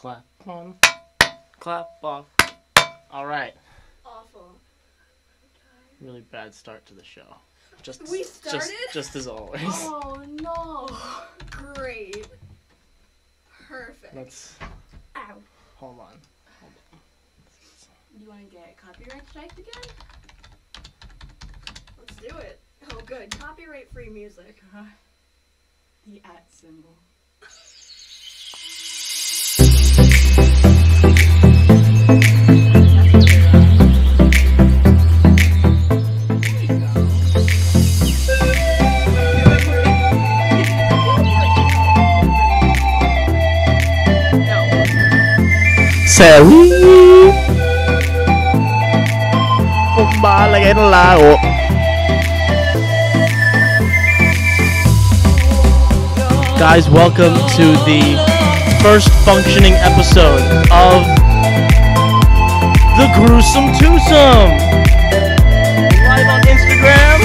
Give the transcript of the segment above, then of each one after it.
Clap on, clap off. All right. Awful. Really bad start to the show. We started? Just as always. Oh no. Great. Perfect. Let's. Ow. Hold on. You want to get copyright striked again? Let's do it. Oh good. Copyright free music. The @ symbol. Guys, welcome to the first functioning episode of the Gruesome Twosome. Live on Instagram.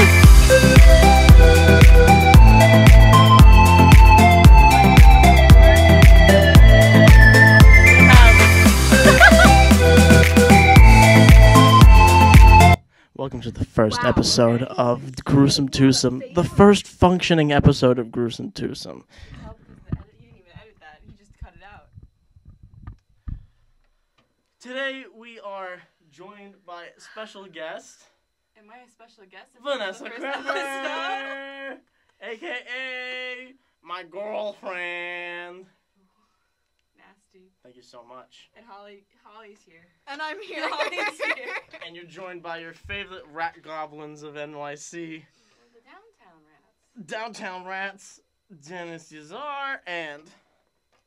Welcome to the first episode of Gruesome Twosome, the first functioning episode of Gruesome Twosome. You didn't even edit that. You just cut it out. Today we are joined by a special guest, Am I a special guest? Vanessa For the first Kramer, aka my girlfriend. Nasty. Thank you so much. And Holly's here. And I'm here. Holly's here. And you're joined by your favorite rat goblins of NYC. The downtown rats. Downtown Rats, Dennis Yazar, and...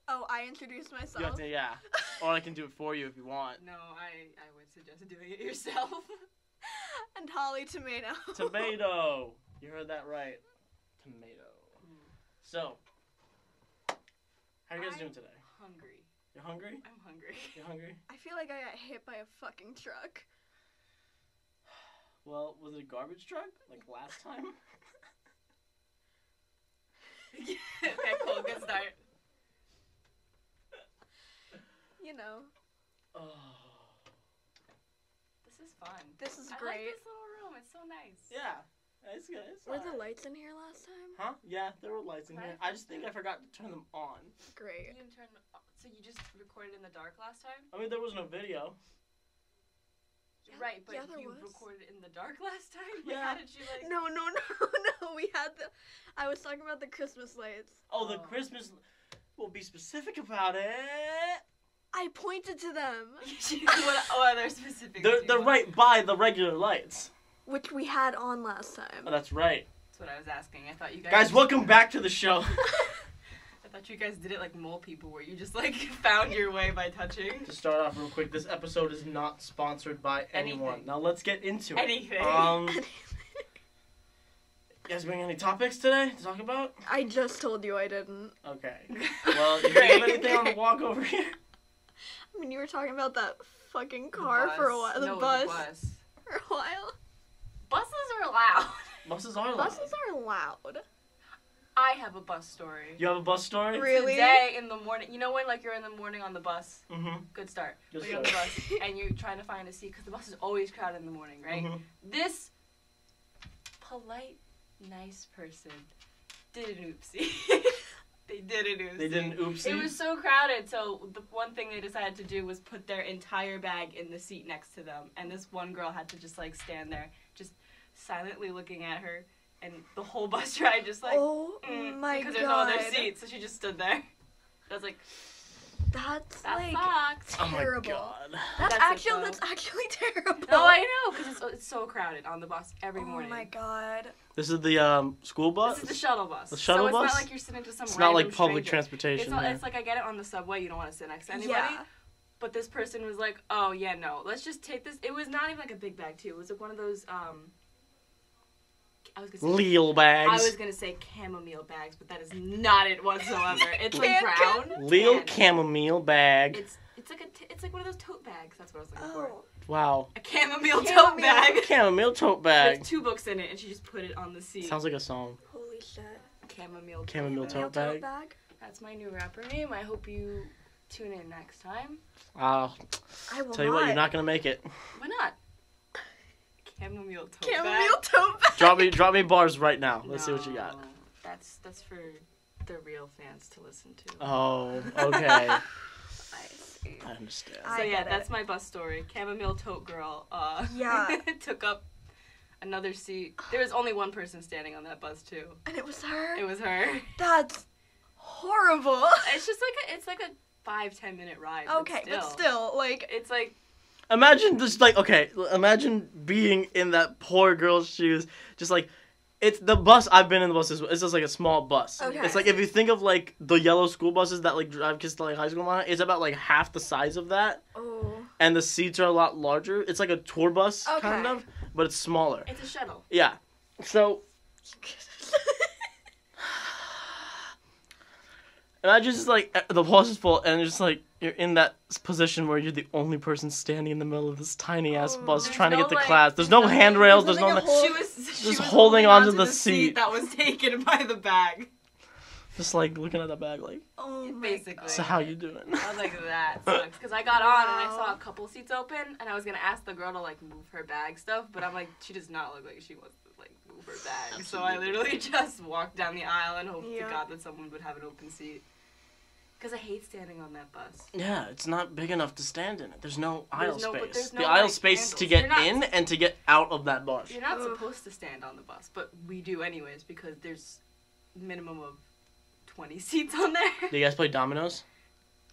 Oh, I introduced You have myself. to, yeah. Or I can do it for you if you want. No, I would suggest doing it yourself. And Holly Tomato. Tomato. You heard that right. Tomato. So, how are you guys doing today? Hungry. You're hungry? I'm hungry. You're hungry? I feel like I got hit by a fucking truck. Well, was it a garbage truck? Like last time? Okay, cool. Good start. You know. Oh. This is fun. This is I great. like this little room. It's so nice. Yeah. It's good. It's Were the alright. lights in here last time? Huh? Yeah, there were lights in here. I just think I forgot to turn them on. Great. You didn't turn. So you just recorded in the dark last time? I mean, there was no video. Yeah, Right, but yeah, there you was. recorded in the dark last time? Like, Yeah. how did you like? No. We had the. I was talking about the Christmas lights. Oh, the Oh. Christmas... We'll be specific about it. I pointed to them, What other specific? They're right by the regular lights. which we had on last time. Oh, that's right. That's what I was asking. I thought you guys. Guys, welcome back to the show. I thought you guys did it like mole people, where you just like found your way by touching. To start off real quick, this episode is not sponsored by anyone. Anything. Now let's get into it. Anything. You guys bring any topics today to talk about? I just told you I didn't. Okay. Well, you think of anything on the walk over here? I mean, you were talking about that fucking The car for a bus. while. No, The bus the bus. for a while. Buses are loud. Buses are loud. Buses are loud. I have a bus story. You have a bus story? Really? Today in the morning, you know when like you're in the morning on the bus? Mm-hmm. Good start. Good When you're on the bus and you're trying to find a seat because the bus is always crowded in the morning, right? Mhm. This polite, nice person did an oopsie. They did an oopsie. They did an oopsie? It was so crowded, so the one thing they decided to do was put their entire bag in the seat next to them, and this one girl had to just like stand there, just silently looking at her, and the whole bus ride just like, Oh my because god. there's no other seats, so she just stood there. I was like, That's that like sucked. Oh my terrible. god. That's That's it, actually though. that's actually terrible. No, I know, because it's so crowded on the bus every Oh morning. my god. This is the school bus? This is the shuttle bus. The shuttle so bus? it's not like you're sitting to some It's random not like public stranger. transportation. It's, not, yeah. it's like I get it on the subway, you don't want to sit next to anybody. Yeah. But this person was like, oh, yeah, no, let's just take this. It was not even like a big bag, too. It was like one of those, I was gonna say... Leel bags. I was gonna say chamomile bags, but that is not it whatsoever. It's like Can- brown. Leel Can. chamomile bag. It's like one of those tote bags. That's what I was looking for. Oh. Wow. A chamomile tote Chamomile. bag. Chamomile tote bag. With 2 books in it, and she just put it on the seat. Sounds like a song. Holy shit. Chamomile Chamomile tote tote bag. bag. That's my new rapper name. I hope you Tune in next time. I'll I will tell you what, you're not gonna make it. Why not? Chamomile tote bag. Chamomile tote bag. Drop me bars right now. Let's see what you got. No, That's for the real fans to listen to. Oh, okay. I see. I understand. So yeah, get that's it. my bus story. Chamomile tote girl. Yeah. Took up another seat. There was only one person standing on that bus too. And it was her? It was her. That's horrible. It's just like a 5-10 minute ride. Okay, but still, like... It's like... Imagine just like, okay, imagine being in that poor girl's shoes. Just like, it's the bus, I've been in the buses, it's just like a small bus. Okay. It's like, if you think of like the yellow school buses that like drive kids to like high school, it's about like half the size of that. Oh. And the seats are a lot larger. It's like a tour bus, Okay. kind of, but it's smaller. It's a shuttle. Yeah. So, imagine just like, the bus is full, and just like, you're in that position where you're the only person standing in the middle of this tiny ass bus There's trying to no, get to like, class. There's no handrails. There's nothing no. to hold. She was holding onto the seat. that was taken by the bag. Just like looking at the bag, like, Oh my Basically. so how you doing? I was like, that sucks. Because I got on and I saw a couple seats open, and I was going to ask the girl to, like, move her bag stuff, but I'm like, she does not look like she wants to, like, move her bag. So I literally just walked down the aisle and hoped to Yeah. God that someone would have an open seat. Because I hate standing on that bus. Yeah, it's not big enough to stand in it. There's no aisle no- but space. there's The no, aisle like, space to handles. get You're not- in and to get out of that bus. You're not Ugh. supposed to stand on the bus, but we do anyways because there's minimum of 20 seats on there. Do you guys play dominoes?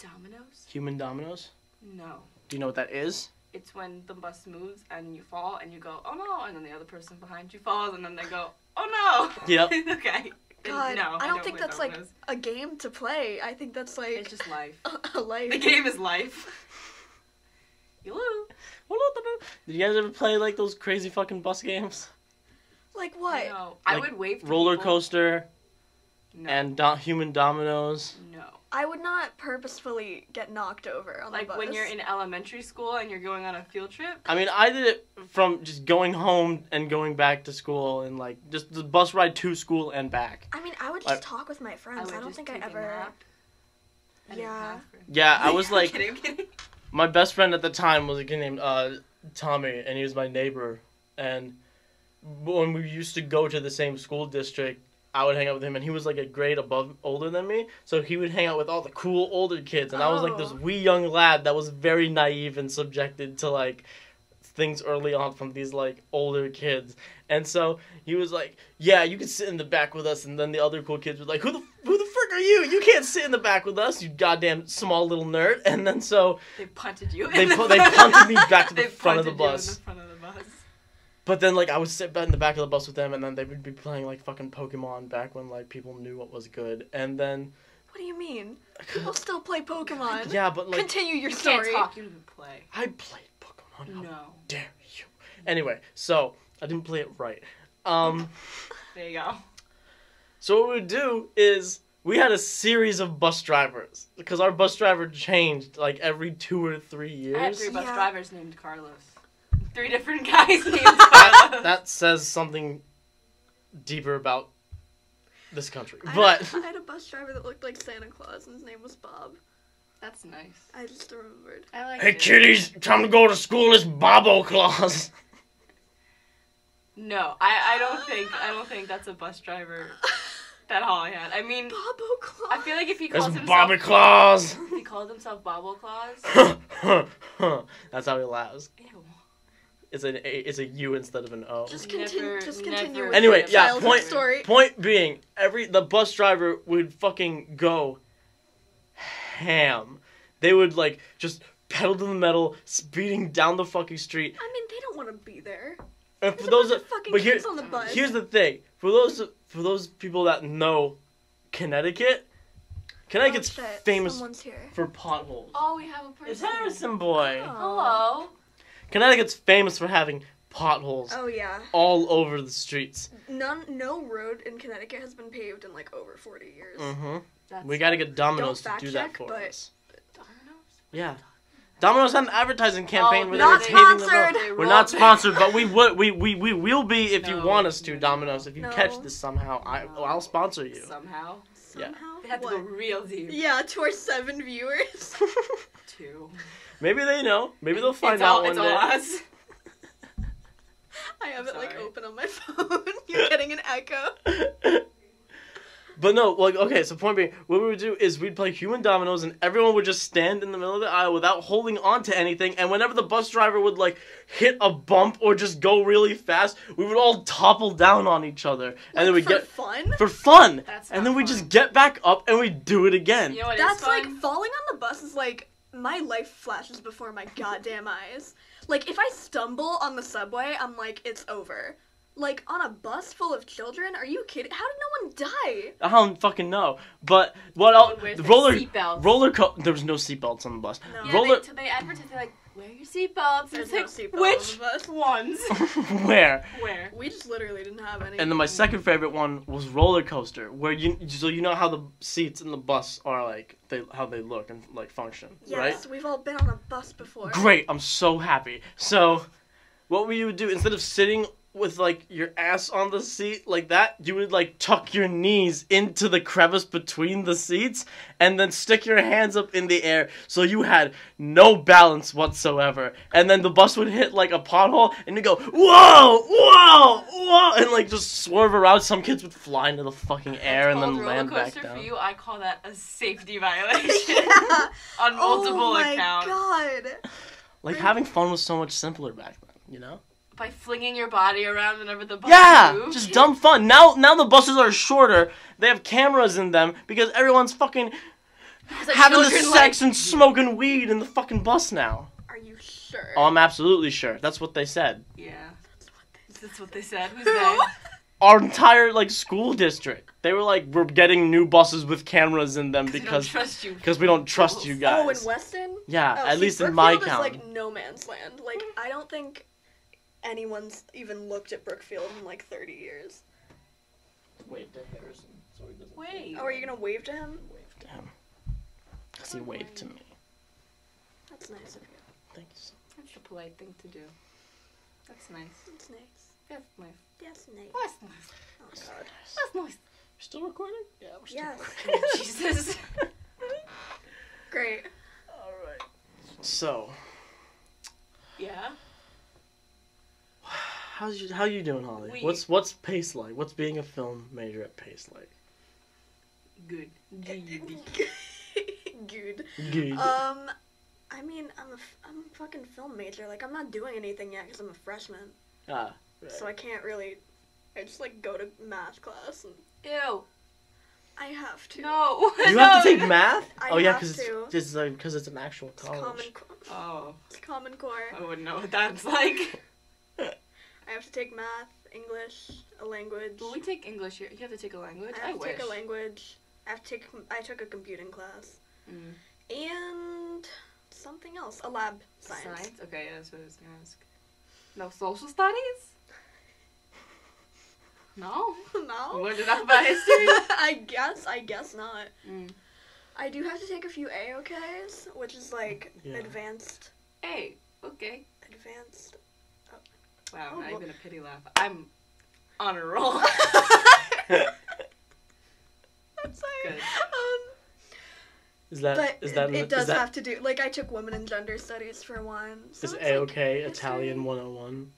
Dominoes? Human dominoes? No. Do you know what that is? It's when the bus moves and you fall and you go, oh no, and then the other person behind you falls and then they go, oh no. Yep. Okay. God, No, I don't think play that's like dominoes. a game to play. I think that's like It's just life. a life. The game is life. You lose. Did you guys ever play like those crazy fucking bus games? Like what? No. I Like would wave to Roller people. coaster No. and human dominoes. No. I would not purposefully get knocked over on Like the bus. when you're in elementary school and you're going on a field trip. I mean, I did it from just going home and going back to school and like just the bus ride to school and back. I mean, I would Like- just talk with my friends. I, would don't just think I take a ever. nap. I didn't Yeah. have for- Yeah, I was like, I'm kidding. my best friend at the time was a kid named Tommy, and he was my neighbor. And when we used to go to the same school district, I would hang out with him, and he was like a grade older than me, so he would hang out with all the cool older kids, and I was like this Oh. wee young lad that was very naive and subjected to like things early on from these like older kids. And so he was like, yeah, you can sit in the back with us. And then the other cool kids were like, who the frick are you? You can't sit in the back with us, you goddamn small little nerd. And then so They punted you. they punted me back to the They front of the punted you in bus. the front of the bus. But then like I would sit back in the back of the bus with them, and then they would be playing like fucking Pokemon back when like people knew what was good. And then What do you mean? People still play Pokemon. yeah, but like Continue your You story. can't talk. You didn't play. I played Pokemon. How No. dare you? Anyway, so I didn't play it right. There you go. So what we would do is we had a series of bus drivers because our bus driver changed like every 2 or 3 years. I had 3 bus Yeah. drivers named Carlos. 3 different guys named Carlos. That says something deeper about this country. I But had a bus driver that looked like Santa Claus, and his name was Bob. That's nice. I just remembered. I like hey it. kiddies, time to go to school. It's Bobo Claus. No, I don't think that's a bus driver that Holly had. I mean, Bobo Claus. I feel like if he It's calls himself Bobby Claus. if he called himself Bobble Claus, That's how he laughs. ew. It's a U instead of an O. Just Never- continue. Just continue. never- with Anyway, your yeah, childhood story. Point being, the bus driver would fucking go ham. They would like just pedal to the metal, speeding down the fucking street. I mean, they don't want to be there. And There's for those, a bunch of fucking but kids on the bus. here's the thing: for those people that know Connecticut's Oh, shit. famous Someone's here. for potholes. Oh, we have a person. It's Harrison boy. Oh. Hello. Connecticut's famous for having potholes Oh yeah. all over the streets. No road in Connecticut has been paved in like over 40 years. Mm-hmm. That's We gotta get Domino's Don't to do fact that check, for but- us. Domino's? Yeah. Domino's had an advertising campaign Oh, where not they were paving the sponsored. road. They We're not rolled- sponsored, but we will be if you No, want us to, no, Domino's. If you no. catch this somehow, I'll sponsor you. Somehow. Somehow. They have to What? go real deep. Yeah, to our 7 viewers. 2. Maybe they know. Maybe they'll find It's out all, one it's day. all us. I have it like Sorry. open on my phone. You're getting an echo. But no, like, okay, so point being, what we would do is we'd play human dominoes and everyone would just stand in the middle of the aisle without holding on to anything, and whenever the bus driver would, like, hit a bump or just go really fast, we would all topple down on each other. And then we'd for get... fun? For fun! That's And not then we fun. just get back up and we do it again. You know what That's is fun? like falling on the bus is like my life flashes before my goddamn eyes. Like if I stumble on the subway, I'm like it's over. Like on a bus full of children? Are you kidding? How did no one die? I don't fucking know. But what No one else? wears their seatbelts. There was no seatbelts on the bus. No. Yeah, Roller... they advertise, they're like, wear your seatbelts. There's It's like, no seatbelt which on the bus. ones? Where? Where? We just literally didn't have any. And then my second favorite one was roller coaster, where you know how the seats in the bus are like how they look and like function, right? Yes, we've all been on a bus before. Great, I'm so happy. So, what we would do instead of sitting with like your ass on the seat like that, you would like tuck your knees into the crevice between the seats and then stick your hands up in the air so you had no balance whatsoever. And then the bus would hit like a pothole and you go, whoa, whoa, whoa, and like just swerve around. Some kids would fly into the fucking air and then land back roller coaster down. for you, I call that a safety violation Yeah. on multiple oh my accounts. God. Like having fun was so much simpler back then, you know? By flinging your body around whenever the bus Yeah, moves. just dumb fun. Now the buses are shorter. They have cameras in them because everyone's fucking Like having the children, sex like- and smoking weed in the fucking bus now. Are you sure? Oh, I'm absolutely sure. That's what they said. Yeah. That's what they said. Who's they? Our entire like school district. They were like, we're getting new buses with cameras in them We don't because trust you. we don't trust you guys. Oh, in Weston? Yeah, Oh, at see, least in my Brookfield count. is like no man's land. Like I don't think anyone's even looked at Brookfield in like 30 years. Wave to Harrison so he doesn't Wait. Oh, are you gonna wave to him? wave to him. Because he waved to me. That's nice of you. Thank you so That's a polite thing to do. That's nice. That's nice. That's nice. That's nice. That's nice. Oh much. God. That's nice. You're still recording? Yeah, we're still Yes. recording. Jesus. Great. Alright. So, Yeah. how you doing, Holly? We- What's Pace like? What's being a film major at Pace like? Good. Good. Good. I mean, I'm a fucking film major. Like, I'm not doing anything yet because I'm a freshman. Right. So I can't really. I just like go to math class and Ew. I have to. No. You no. have to take math? I Oh yeah, have because to. it's an actual It's college. common. Oh. It's common core. I wouldn't know what that's like. I have to take math, English, a language. Well, we take English here. You have to take a language? I have to wish. take a language. I took a computing class Mm. and something else, a lab science. Okay, yeah, that's what I was gonna ask. No social studies? No? We No. learned enough about history? I guess not. Mm. I do have to take a few AOKs, which is like Yeah. advanced. Hey, okay. Advanced. Wow, Oh, not well- even a pity laugh. I'm on a roll. I'm sorry. Good. Is But that it does is that, have to do. Like I took women and gender studies for one. So is it's A-OK like Italian history. 101?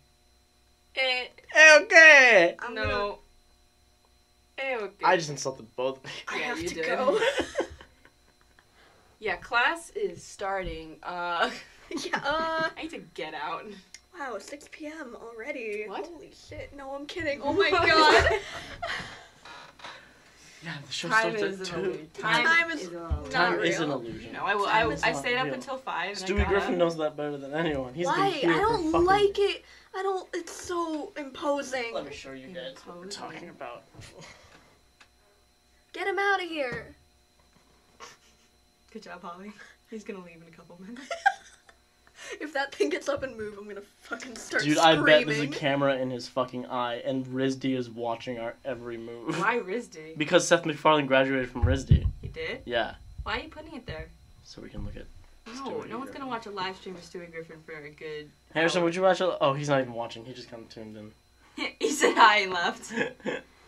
Eh, A-OK! I'm no. Eh, okay. I just insulted both. I Yeah, have you to did. go. Yeah, class is starting. yeah. I need to get out. Wow, 6 p.m. already. What? Holy shit! No, I'm kidding. Oh my god. Yeah, the show Time starts is at an 2. illusion. Time is an not illusion. Time is real. an illusion. No, I Time is I not stayed up real. until 5. And Stewie I got Griffin up. knows that better than anyone. He's Why? been here I for don't fucking... like it. I don't. It's so imposing. Let me show you guys what we're Imposing. talking about. Get him out of here. Good job, Holly. He's gonna leave in a couple minutes. If that thing gets up and move, I'm gonna fucking start Dude, screaming. I bet there's a camera in his fucking eye, and RISD is watching our every move. Why RISD? Because Seth MacFarlane graduated from RISD. He did? Yeah, Why are you putting it there? so we can look at... No, Stewie no one's Griffin. gonna watch a live stream of Stewie Griffin for a good Harrison, hour. would you watch it? Oh, he's not even watching. He just kind of tuned in. He said hi and left.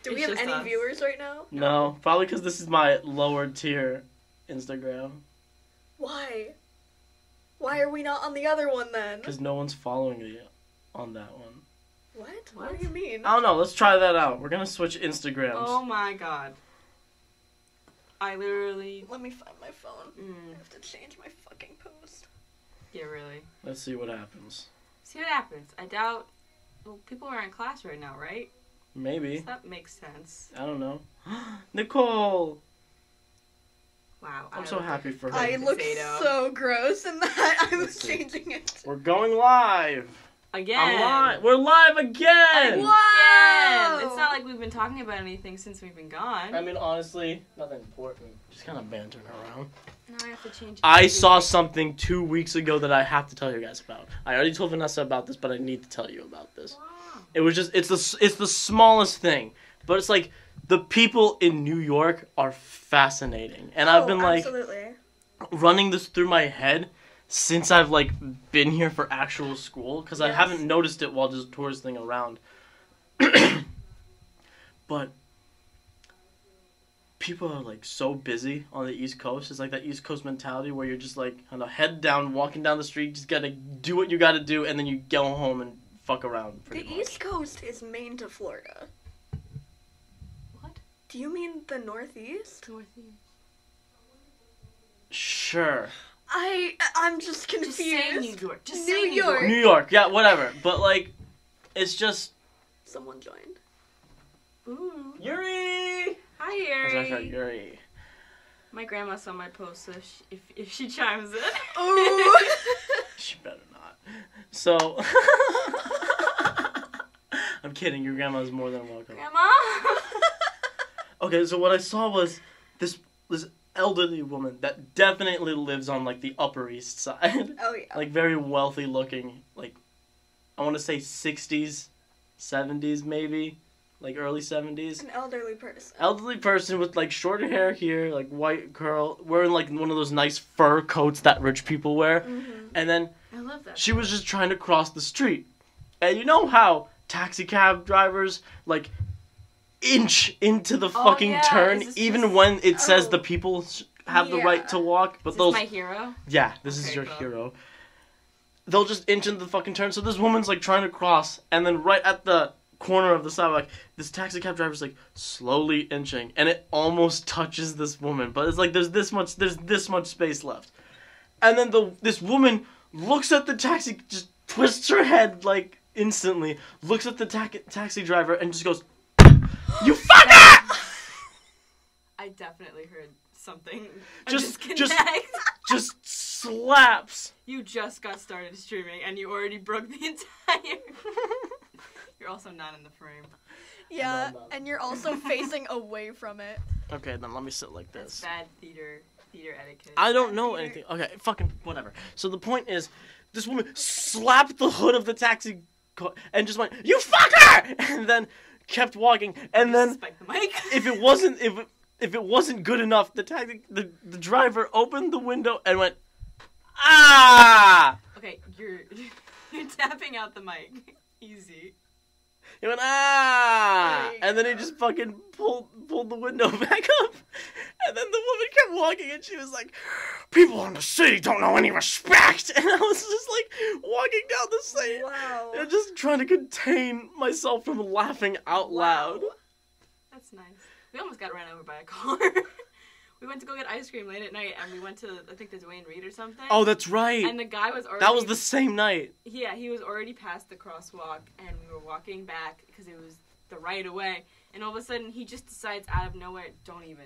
Do we It's have just any us. viewers right now? No, probably because this is my lower tier Instagram. Why? Why are we not on the other one then? Because no one's following me on that one. What? What? What do you mean? I don't know. Let's try that out. We're gonna switch Instagrams. Oh my god. I literally. Let me find my phone. I have to change my fucking post. Yeah, really. Let's see what happens. See what happens. I doubt. Well, people are in class right now, right? Maybe. So that makes sense. I don't know. Nicole! Wow. I'm so happy for her. I look Potato. so gross in that. I was Let's see. changing it. We're going live. Again. I'm live. We're live again. Wow! Again. It's not like we've been talking about anything since we've been gone. I mean, honestly, nothing important. Just kind of bantering around. Now I have to change. I saw something 2 weeks ago that I have to tell you guys about. I already told Vanessa about this, but I need to tell you about this. Wow. It was just, it's the smallest thing. But it's like, the people in New York are fascinating. And I've been like, absolutely. running this through my head since I've like been here for actual school. Because I Yes. haven't noticed it while just touristing around. But people are like so busy on the East Coast. It's like that East Coast mentality where you're just like kind of head down, walking down the street, just gotta do what you gotta do, and then you go home and fuck around. Pretty The much. East Coast is Maine to Florida. What? Do you mean the Northeast? Northeast. Sure. I'm just Just say confused. New York. Just New say New York. York. New York, yeah, whatever. But like, it's just Someone joined. Ooh. Yuri. Hi, That's Yuri. Yuri. My grandma saw my post, so if she chimes in. Ooh. She better not. So, I'm kidding. Your grandma's more than welcome. Grandma. Okay, so what I saw was this elderly woman that definitely lives on like the Upper East Side. Oh yeah. Like very wealthy looking, like I want to say 60s, 70s maybe, like early 70s. An elderly person. Elderly person with like short hair here, like white curl, wearing like one of those nice fur coats that rich people wear. Mm-hmm. And then I love that. she was just trying to cross the street. And you know how taxi cab drivers like inch into the Oh, fucking yeah. turn Is this even just- when it says Oh. the people have the Yeah. right to walk, but Is those this my hero? yeah, this is Okay, your cool. hero. They'll just inch into the fucking turn. So this woman's like trying to cross, and then right at the corner of the sidewalk, this taxi cab driver's like slowly inching, and it almost touches this woman. But it's like there's this much space left, and then this woman looks at the taxi, just twists her head like instantly, looks at the taxi driver, and just goes, "You fucker!" I definitely heard something. Just- disconnect. Just slaps. You just got started streaming and you already broke the entire. You're also not in the frame. Yeah, No, no. and you're also facing away from it. Okay, then let me sit like That's this. bad theater etiquette. I don't know Peter. anything. Okay, fucking whatever. So the point is, this woman slapped the hood of the taxi car and just went, "You fucker!" and then kept walking. And then Suspect the mic. if it wasn't good enough, the driver opened the window and went, "Ah!" Okay, you're tapping out the mic. Easy. He went, "Ah!" There you And then he go. just fucking pulled the window back up. And then the woman kept walking and she was like, "People in the city don't know any respect." And I was just like walking down the street. Wow. And just trying to contain myself from laughing out loud. Wow. That's nice. We almost got ran over by a car. We went to go get ice cream late at night, and we went to, I think, the Dwayne Reed or something. Oh, that's right. And the guy was already... That was the same night. Yeah, he was already past the crosswalk, and we were walking back because it was the right of way. And all of a sudden, he just decides out of nowhere, don't even.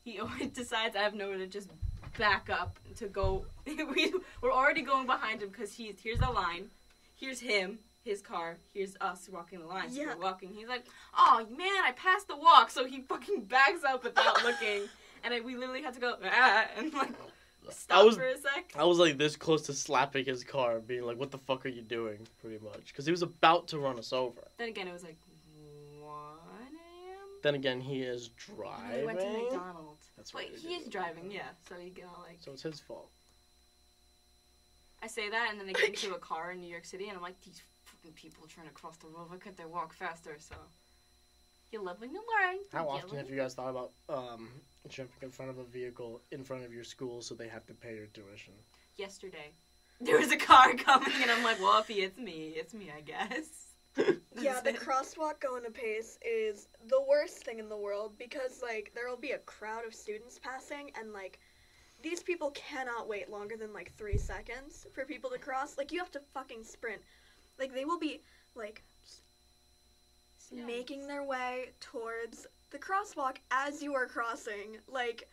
He always decides out of nowhere to just back up to go. We're already going behind him because here's the line. Here's him, his car. Here's us walking the line. So Yeah. we're walking. He's like, "Oh, man, I passed the walk." So he fucking backs up without looking. And we literally had to go, and like, stop for a sec. I was like this close to slapping his car, being like, "What the fuck are you doing?" Pretty much. Because he was about to run us over. Then again, it was like 1 a.m. Then again, he is And then driving. we went to McDonald's. That's Wait, what he is driving, yeah. So you get all like. So it's his fault. I say that, and then they get into a car in New York City, and I'm like, these fucking people trying to cross the road. Why couldn't they walk faster? So You live when you learn. How often have you guys thought about jumping in front of a vehicle in front of your school so they have to pay your tuition? Yesterday, there was a car coming, and I'm like, well, it's me, I guess. Yeah, the crosswalk going to Pace is the worst thing in the world because, like, there will be a crowd of students passing, and, like, these people cannot wait longer than, like, 3 seconds for people to cross. Like, you have to fucking sprint. Like, they will be, like, making their way towards the crosswalk as you are crossing. Like,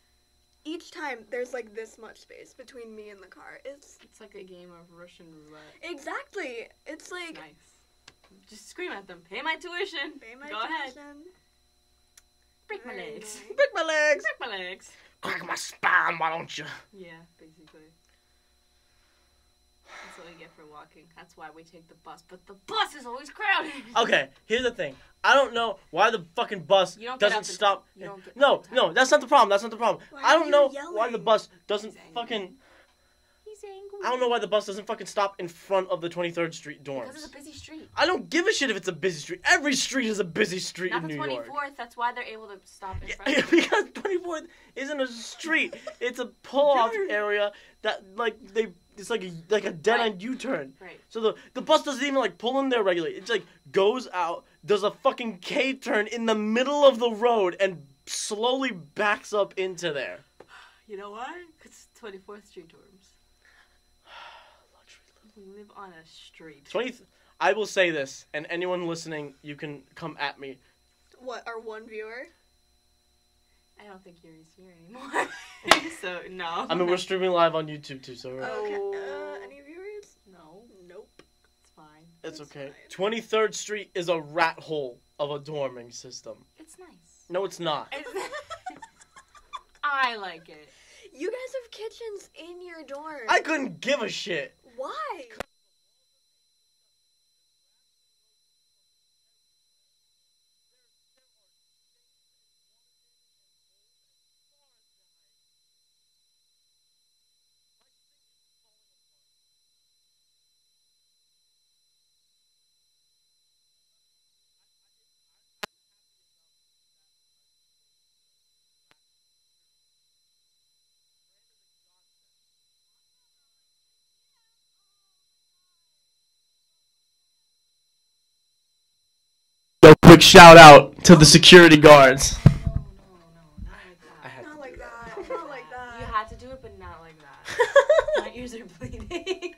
each time there's, like, this much space between me and the car. It's like a game of Russian roulette. Exactly. It's like... Nice. Just scream at them. Pay my tuition. Pay my Go tuition. ahead. Break my legs. Nice. Break my legs! Break my legs. Crack my spine, why don't you? Yeah, basically. That's what we get for walking. That's why we take the bus. But the bus is always crowded. Okay, here's the thing. I don't know why the fucking bus doesn't stop. No, that's not the problem. That's not the problem. I don't know why the bus doesn't fucking... He's angry. I don't know why the bus doesn't fucking stop in front of the 23rd Street dorms. Because it's a busy street. I don't give a shit if it's a busy street. Every street is a busy street in New York. Not the 24th. That's why they're able to stop in front Yeah, of it. because 24th isn't a street. It's a pull-off area that, like, it's like a dead-end U-turn. Right. So the bus doesn't even, like, pull in there regularly. It's like, goes out, does a fucking K-turn in the middle of the road, and slowly backs up into there. You know why? Because 24th Street dorms. We live on a street. I will say this, and anyone listening, you can come at me. What, our one viewer? I don't think Yuri's here anymore. So, no. I mean, we're streaming live on YouTube, too, so... Okay, any viewers? No. Nope. It's fine. It's okay. Fine. 23rd Street is a rat hole of a dorming system. It's nice. No, it's not. I like it. You guys have kitchens in your dorm. I couldn't give a shit. Why? Yo, quick shout out to the security guards. No, not like that. Not like that. You had to do it, but not like that. My ears are bleeding.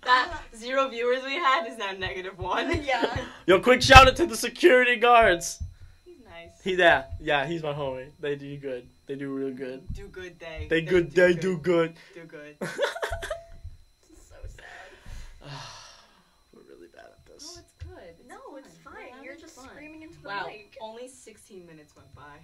That 0 viewers we had is now -1. Yeah. Yo, quick shout out to the security guards. He's nice. He's my homie. They do good. They do real good. Do good, they. They do good. Do good. This is so sad. We're really bad at No, this. it's good. It's fine. You're just screaming into the Wow, mic. only 16 minutes went by.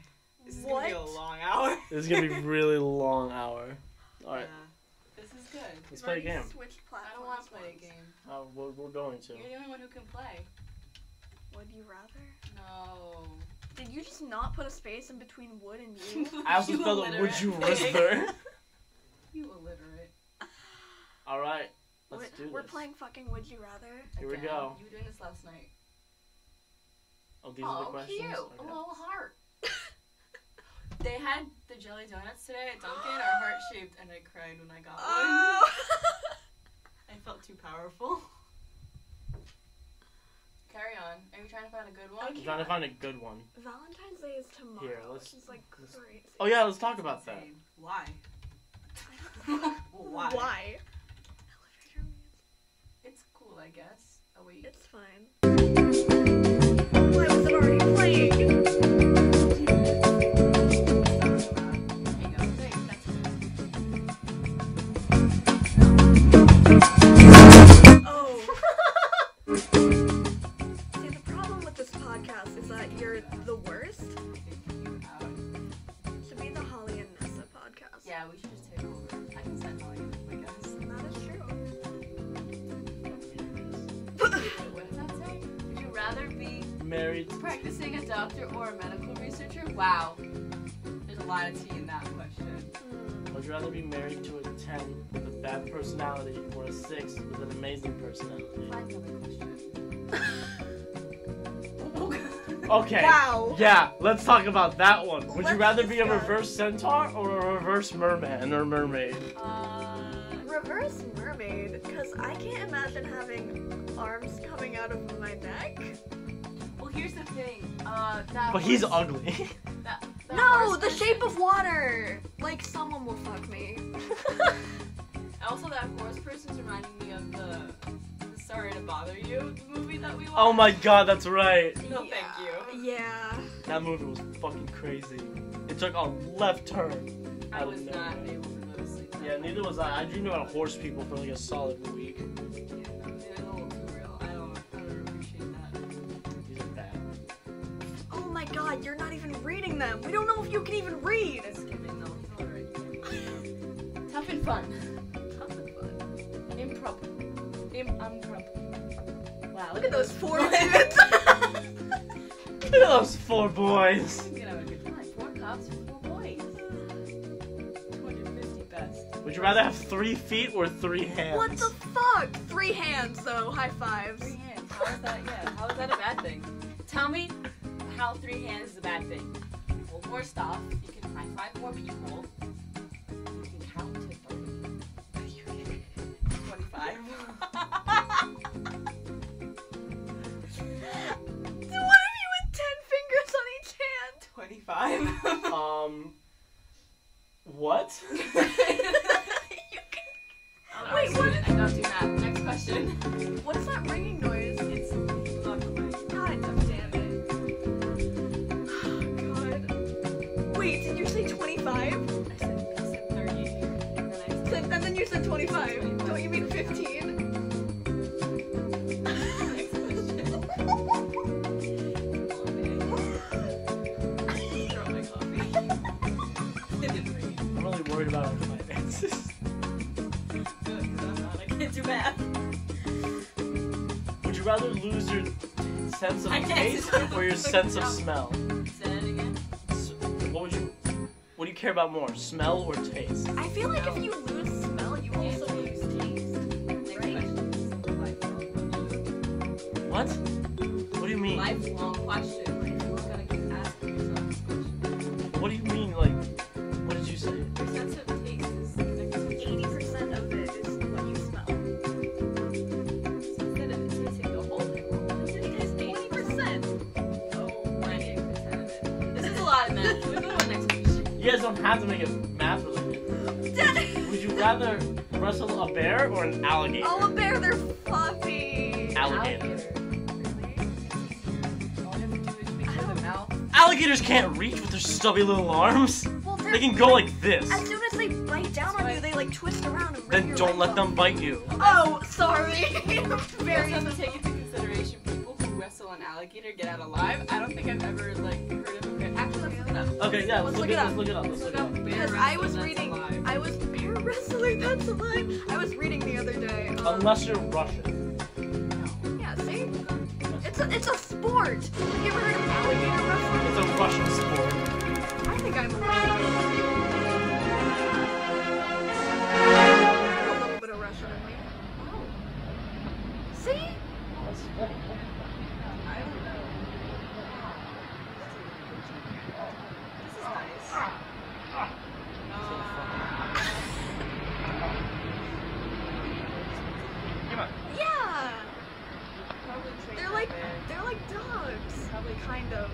This is What? gonna be a long hour. This is gonna be a really long hour. All right, Yeah. This is good. let's play a game. Switched I don't want platforms to play a once. game. We're going to. You're the only one who can play. Would you rather? No. Did you just not put a space in between wood and you? I also You spelled it. Would illiterate you pig. rather? You illiterate. All right, let's do this. We're playing fucking Would You Rather. Here we Again. go. You were doing this last night. Oh, these are the questions. Cute. Okay. A little heart. They had the jelly donuts today at Dunkin' are heart shaped, and I cried when I got one. Oh. I felt too powerful. Carry on. Are you trying to find a good one? I'm trying to find a good one. Valentine's Day is tomorrow. Here, let's- which is like let's- crazy. Oh yeah, let's talk about that. Insane. Why? Why? Why? Elevator music. It's cool, I guess. Oh wait. It's fine. Why was it already playing? There you go. There, that's it. Oh. See, the problem with this podcast is that you're the worst. Should be the Holly and Nessa podcast. Yeah, we should just take over. I can send Holly, I guess. That is true. What does that say? Would you rather be Married. practicing a doctor or a medical researcher? Wow. There's a lot of tea in that question. Would you rather be married to a 10 with a bad personality or a 6 with an amazing personality? Find another question. Okay. Wow. Yeah, let's talk about that one. Would you Let's rather be a discuss. reverse centaur or a reverse merman or mermaid? Reverse mermaid, because I can't imagine having arms coming out of my neck. Well, here's the thing. That But he's horse- ugly. that No, horse the person- shape of water. Like someone will fuck me. Also, that horse person's reminding me of the Sorry to Bother You movie that we watched. Oh my god, that's right. No, thank you. Yeah. That movie was fucking crazy. It took a left turn. I out was of not nowhere. able to go to sleep. Yeah, neither was I. I dreamed about horse people for like a solid week. Yeah, it's a little too real. I don't appreciate that. These are bad. Oh my god, you're not even reading them. We don't know if you can even read. Just kidding, no. It's alright. Tough and fun. Tough and fun. Improp. Wow, Look at those four dudes. Look at those 4 boys. I'm gonna have a good time. 4 cops, 4 boys. 250 best. Would you rather have 3 feet or 3 hands? What the fuck? 3 hands though. High fives. 3 hands. How is that? Yeah. How is that a bad thing? Tell me how 3 hands is a bad thing. You hold more stuff. You can high five more people. You can count to 30. 25. What if you had 10 fingers on each hand? 25. What? You can... Wait, Wait, what? I don't do that. Next question. What is that ringing noise? It's not the God damn it. God. Wait, did you say 25? I said 30. And And then you said 25. Don't you mean 15? next question. Throw my coffee. It didn't ring. I'm really worried about our finances. Good, 'cause I'm not. I can't do math. Would you rather lose your sense of I can't taste do- or your sense of smell? Say that again. What do you care about more, smell or taste? I feel like if you lose smell, you also lose taste. Next question. Lifelong What? What do you mean? question. Lifelong question. You're gonna keep asking yourself this question. What do you mean, like, what did you say? Your sense of taste is connected to 80% of it is what you smell. So instead of tasting the whole thing, It is 80%. oh, 98% of it. This is a lot of math. Can we go to the next question? You guys don't have to make it math related. Would you rather wrestle a bear or an alligator? Oh, a bear, they're fluffy. Alligator. Really? All you have to do is make sure the mouth. Alligators can't reach with their stubby little arms. Well, They can go like this. As soon as they bite down on you, they like twist around and rip Then your don't legs let off. them bite you. Oh, sorry. We Very also have to take into consideration people who wrestle an alligator get out alive. I don't think I've ever like heard of a bear. Actually, let's look it up. Okay, yeah, Let's look it it up. Let's look it up. Let's look up bear Because wrestling I was that's reading, alive. I was bear wrestling. That's alive. I was reading the other day. Unless you're Russian. Yeah, see, it's a sport. Have you ever heard of alligator wrestling? It's a Russian sport. I think I'm a little bit of Russian in me. See? I don't know. This is nice. Yeah. Probably train They're that like bear. dogs. Probably Kind of.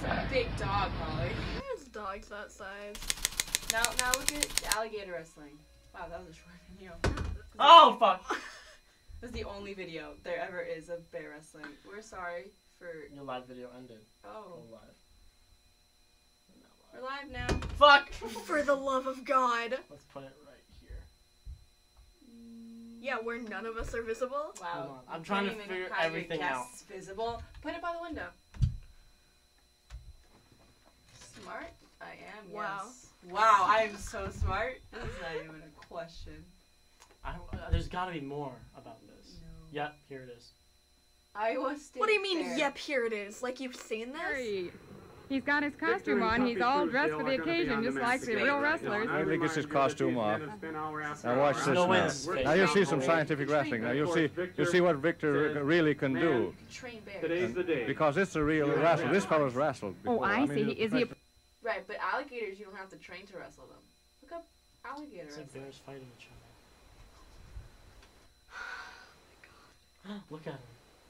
That's a big dog, Holly. There's dogs that size. Now look at alligator wrestling. Wow, that was a short video. Oh, fuck. This is the only video there ever is of bear wrestling. We're sorry for. Your live video ended. Oh, We're live. we're live now. Fuck! For the love of God. Let's put it right here. Yeah, where none of us are visible. Wow. Hold on. I'm trying to Can't even figure have your everything out. guests visible. Put it by the window. Smart? I am. Wow. Yes. Wow, I am so smart. This is not even a question. There's gotta be more about this. No. Yep, here it is. Iowa State. What do you mean, Fair. yep, here it is? Like you've seen this? Harry, He's got his costume on. He's all dressed for the occasion, just like the real wrestlers. Wait till he gets his costume off. Now watch this No way now. this is fake. Now you'll see some scientific wrestling. Now you'll see what Victor really can do. Train bears. Today's the day. Because it's a real wrestle. This fellow's wrestled Oh, before. I mean, see. he's a Is he a... Right, but alligators you don't have to train to wrestle them. Look up alligator It's like wrestling. bears fighting each other. Look at him.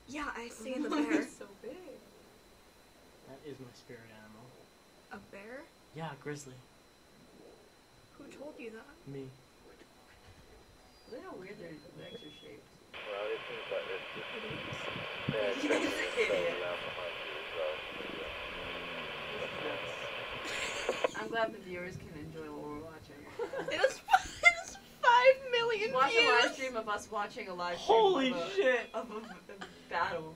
Yeah, I see the bear. It's so big. That is my spirit animal. A bear? Yeah, grizzly. Who told you that? Me. Look how weird their legs are shaped. Well, it seems like this He's an idiot. I'm glad the viewers can enjoy what we're watching. It was 5 million Watch a views. live stream of us watching a live stream Holy of a, shit! of a battle.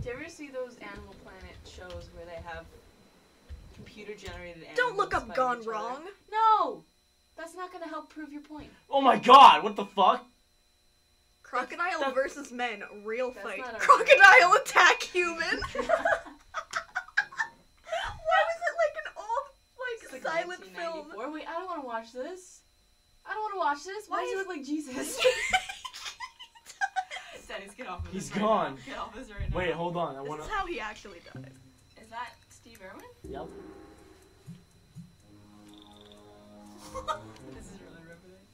Do you ever see those Animal Planet shows where they have computer-generated animals? Don't look up fighting Gone each other? Wrong. No! That's not gonna help prove your point. Oh my god, what the fuck? Crocodile That- versus men, real That's fight. not a- Crocodile attack human. Why was it like an old, It's like, like silent film? 1994. Wait, I don't want to watch this. I don't want to watch this. Why Why does he is- look like Jesus? Dennis, get off of He's this right gone. now. Get off this right now. Wait, hold on. I This wanna. is how he actually died. Is that Steve Irwin? Yep. This is really riveting.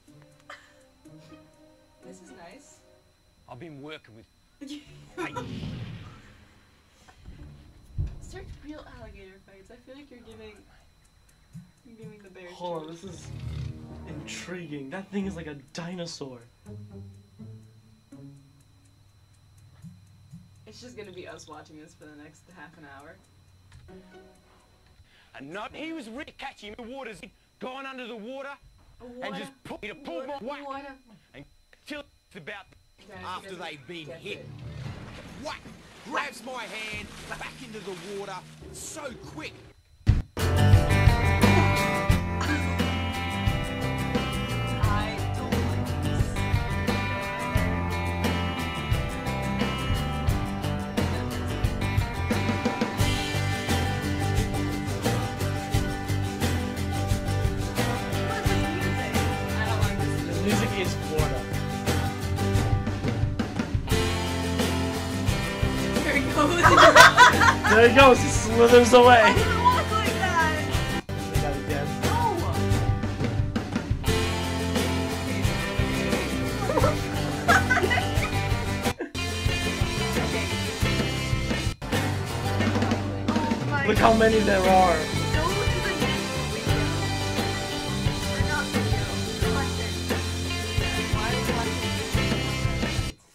This is nice. I've been working with... Search real alligator fights. I feel like you're giving the bears. Hold on, this is intriguing. That thing is like a dinosaur. It's just gonna be us watching this for the next half an hour. And no, he was really catching the waters, going under the water, and just pull my whack Water. till it's about After they've been hit. Whack! Grabs my hand, back into the water, so quick. I don't like this. I don't like this. The music is Florida. There he goes. There he goes. He slithers away. Why does it walk like that? He got it dead. Oh my Look how many there are. Go to the next video. Or not video. Collector.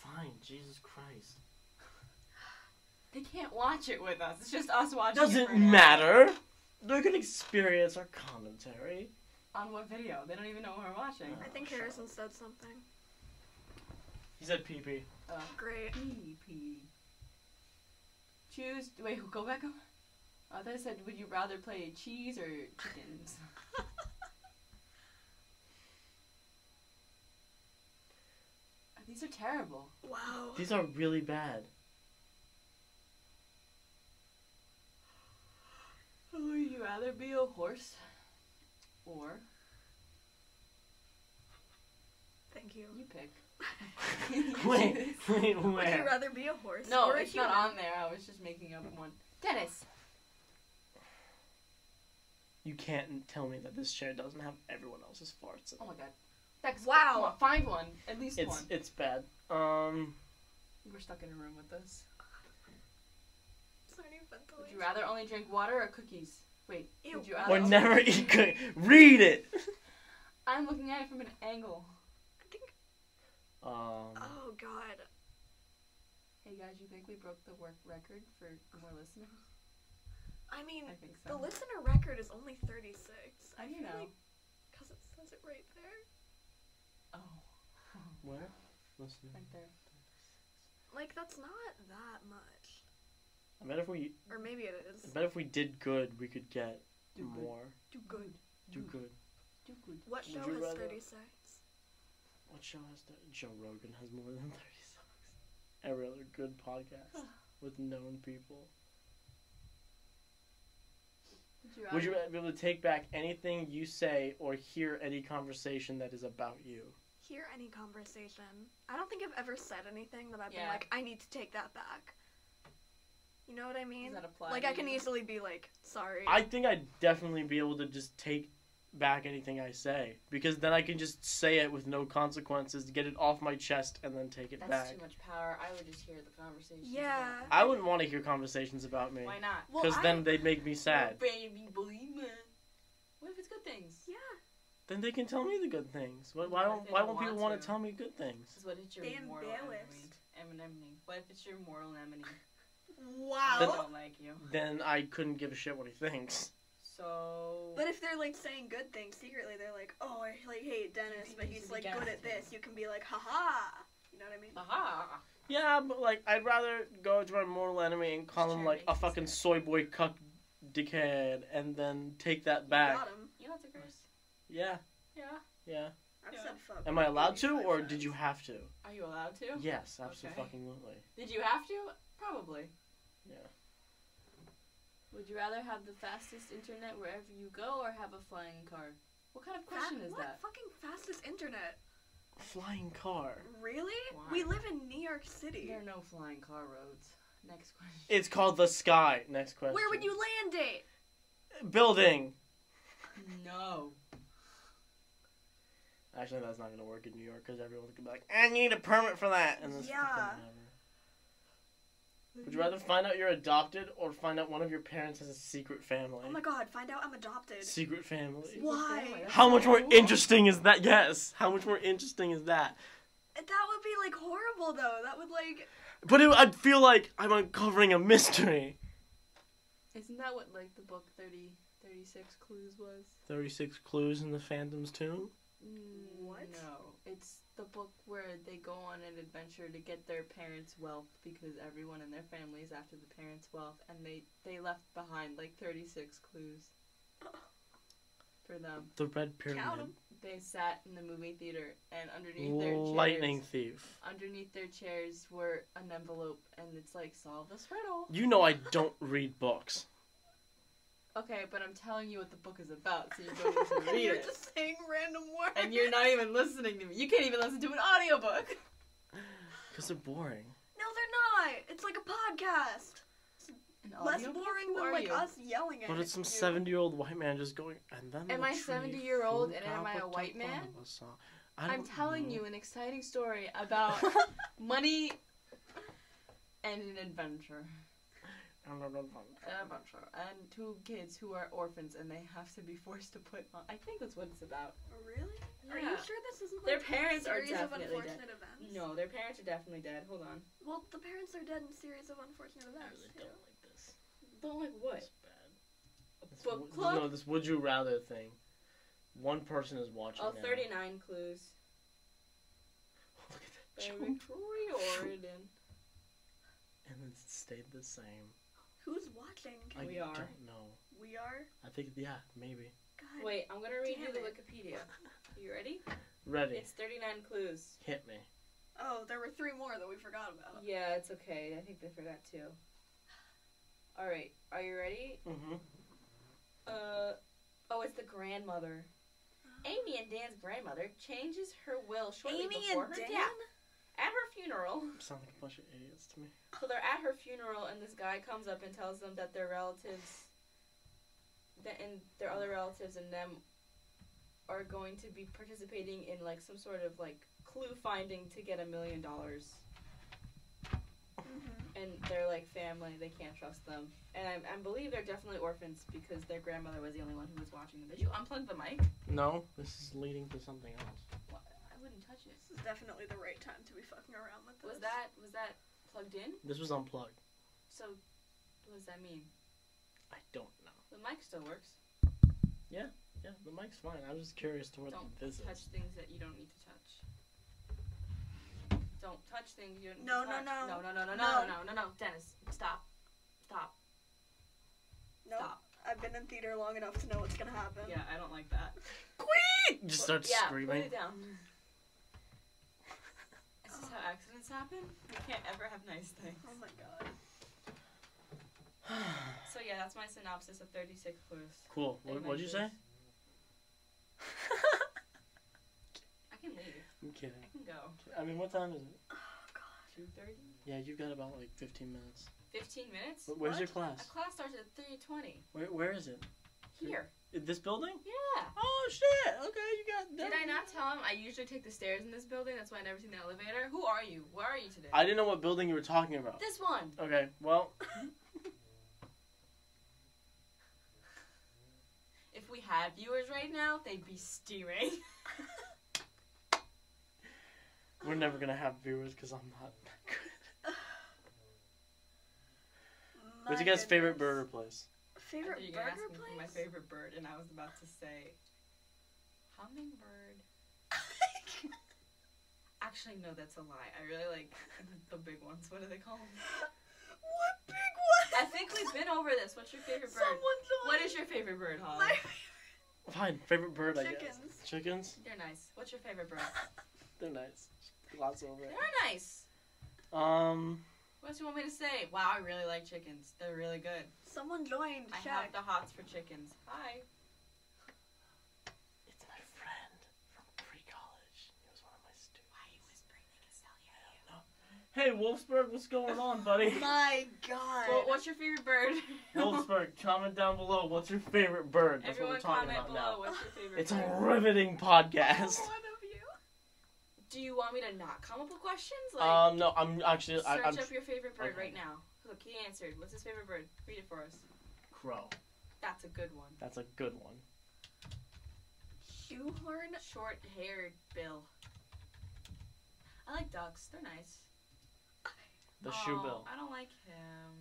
Fine, Jesus Christ. They can't watch it with us. It's just us watching it. for Doesn't an hour. matter. They're gonna experience our commentary. On what video? They don't even know what we're watching. I think Harrison said something. He said pee-pee. Great. Pee. Choose. Wait, go back up. I thought I said, would you rather play cheese or chickens? These are terrible. Wow. These are really bad. Would you rather be a horse or Thank you. you pick? Wait, Would you where? rather be a horse No, or a it's human? not on there. I was just making up one. Dennis. You can't tell me that this chair doesn't have everyone else's farts in it. Oh my god. Dex, Wow. come on, find one. At least one. It's bad. We're stuck in a room with this. It's not even Would you rather only drink water or cookies? Wait. Ew. Would you rather or only- never eat cookies. Read it. I'm looking at it from an angle. I think. Um. Oh God. Hey guys, you think we broke the work record for more listeners? I mean, I think the so. listener record is only 36. I feel know. like because it says it right there. Oh. Where? Listen. Right there. Like that's not that much. I bet if we. Or maybe it I is. bet if we did good, we could get Do good. more. Do good. Do good. Do good. What Would show you has rather- 36? What show has that? Joe Rogan has more than 30 songs. Every other good podcast with known people. Would you be able to take back anything you say or hear any conversation that is about you? Hear any conversation. I don't think I've ever said anything that I've been Yeah. like, I need to take that back. You know what I mean? Does that apply Like, to I can you? easily be like, sorry. I think I'd definitely be able to just take back anything I say. Because then I can just say it with no consequences, get it off my chest, and then take it That's back. too much power. I would just hear the conversation. Yeah. I wouldn't want to hear conversations about me. Why not? Well, Because then they'd make me sad. Oh, baby, believe me. What if it's good things? Yeah. Then they can tell me the good things. Why What if they why don't won't people want want to? to tell me good things? This is what it's your They moral embarrassed. enemy. What if it's your moral enemy? Wow. I don't like you. Then I couldn't give a shit what he thinks. So. But if they're like saying good things secretly, they're like, oh, I like hate Dennis, but he's like good at this. You can be like, haha. You know what I mean? Aha! Yeah, but like I'd rather go to my mortal enemy and call Just him try like to a make fucking him soy boy cuck dickhead and then take that back. Got him. You know what's a curse? Yeah, Yeah. yeah. I've Yeah. said fuck. Am I allowed to, 85 or times. did you have to? Are you allowed to? Yes, Okay. absolutely. Did you have to? Probably. Yeah. Would you rather have the fastest internet wherever you go or have a flying car? What kind of question is what? that? Fucking fastest internet. Flying car. Really? Why? We live in New York City. There are no flying car roads. Next question. It's called the sky. Next question. Where would you land it? Building. No. Actually, that's not gonna work in New York because everyone could be like, "I need a permit for that," and this Yeah. fucking whatever. Would you rather find out you're adopted or find out one of your parents has a secret family? Oh my god, find out I'm adopted. Secret family. Why? How much more interesting is that? Yes. How much more interesting is that? That would be like horrible though. That would like. But I'd feel like I'm uncovering a mystery. Isn't that what like the book 36 Clues was? 36 Clues in the Phantom's Tomb? What? No. It's the book where they go on an adventure to get their parents' wealth because everyone in their family is after the parents' wealth, and they left behind like 36 clues for them. The Red Pyramid. Count 'em. They sat in the movie theater, and underneath their chairs, Lightning Thief. underneath their chairs were an envelope, and it's like, solve this riddle. You know I don't read books. Okay, but I'm telling you what the book is about, so you don't need to And read you're it. just saying random words. And you're not even listening to me. You can't even listen to an audiobook. Because they're boring. No, they're not. It's like a podcast. An Less audiobook? boring Who than are like you? us yelling at But it's some you. 70-year-old white man just going, and then Am the I tree 70-year-old flew and am I a up white above man? us. I'm telling know. you an exciting story about money and an adventure. An adventure. And two kids who are orphans and they have to be forced to put on. I think that's what it's about. Really? Are you Yeah. sure this isn't Their like parents a are series of definitely unfortunate events? No, their parents are definitely dead. Hold on. Well, the parents are dead in a series of unfortunate I events. really too. don't like this. Don't like what? It's bad. This Book wo- club? No, this would you rather thing. One person is watching Oh, now. 39 clues. Look at that By joke. Victoria Orion. And it stayed the same. Who's watching? I We are. don't know. We are. I think, yeah, maybe. God. Wait, I'm gonna read you Damn the it. Wikipedia. You ready? Ready. It's 39 clues. Hit me. Oh, there were 3 more that we forgot about. Yeah, it's okay. I think they forgot too. Alright, are you ready? Mm-hmm. Oh, it's the grandmother. Amy and Dan's grandmother changes her will shortly Amy before and her Dan? death. At her funeral, Sound like a bunch of idiots to me. so they're at her funeral, and this guy comes up and tells them that their relatives, and their other relatives and them, are going to be participating in like some sort of like clue finding to get $1 million. Mm-hmm. And they're like family; they can't trust them. And I believe they're definitely orphans because their grandmother was the only one who was watching them. Did you unplug the mic? No, this is leading to something else. What? I wouldn't touch it. This is definitely the right time to be fucking around with this. Was that plugged in? This was unplugged. So, what does that mean? I don't know. The mic still works. Yeah, the mic's fine. I was just curious to what Don't this touch is. things that you don't need to touch. Don't touch things you don't need No, to no, touch. no. No. Dennis, stop. Stop. Nope. Stop. I've been in theater long enough to know what's gonna happen. Yeah, I don't like that. Just start Yeah, screaming. put it down. Is this how accidents happen? We can't ever have nice things. Oh my god. So yeah, that's my synopsis of 36 Clues. Cool. What'd you say? I can leave. I'm kidding. I can go. I mean, what time is it? Oh god. 2:30. Yeah, you've got about like 15 minutes. 15 minutes. Where's your A class? class starts at 3:20. Where is it? Here. In this building? Yeah. Oh shit! Okay, you got. Did I not tell him I usually take the stairs in this building? That's why I never seen the elevator. Who are you? Where are you today? I didn't know what building you were talking about. This one. Okay, well. If we had viewers right now, they'd be steaming. We're never gonna have viewers because I'm not good. What's your guys' favorite burger place? Favorite you burger asked me for my place? favorite bird, and I was about to say hummingbird. Actually, no, that's a lie. I really like the big ones. What are they called? What big one? I think we've been over this. What's your favorite bird? Someone's on. What is your favorite bird, Holly? My Fine, favorite bird, I guess. Chickens. Chickens? They're nice. What's your favorite bird? They're nice. Lots over it. They're nice. What do you want me to say? Wow, I really like chickens. They're really good. Someone joined. I Check. have the hots for chickens. Hi. It's my friend from pre-college. He was one of my students. Why are you whispering? They can still hear you. Hey, Wolfsburg, what's going on, buddy? My god. Well, what's your favorite bird? Wolfsburg, comment down below. What's your favorite bird? That's Everyone what we're talking comment about below. now. What's your favorite It's a bird? riveting podcast. One of you. Do you want me to not come up with questions? Like, No, I'm actually. search I'm up your favorite bird okay. right now. Look, he answered. What's his favorite bird? Read it for us. crow. That's a good one. That's a good one. Shoehorn. Short-haired bill. I like ducks. They're nice. The shoebill. I don't like him.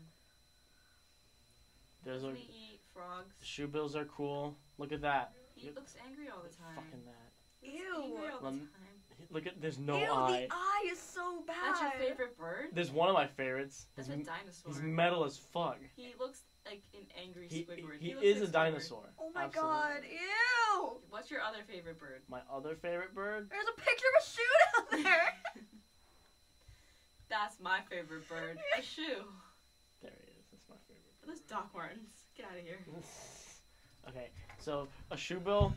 There's a. Doesn't he eat frogs? The shoebills are cool. Look at that. He looks angry all the time. Fucking that. He looks Ew. angry all the Lem- time. Look at. There's no Ew, eye. the eye is so bad. That's your favorite bird? There's one of my favorites. That's He's, a dinosaur. he's metal as fuck. He looks like an angry Squidward. He looks is like a Squidward. dinosaur. Oh my Absolutely. god. Ew. What's your other favorite bird? My other favorite bird. There's a picture of a shoe down there. That's my favorite bird. A shoe. There he is. That's my favorite Those Doc Martens. Get out of here. bird. Okay, so a shoebill,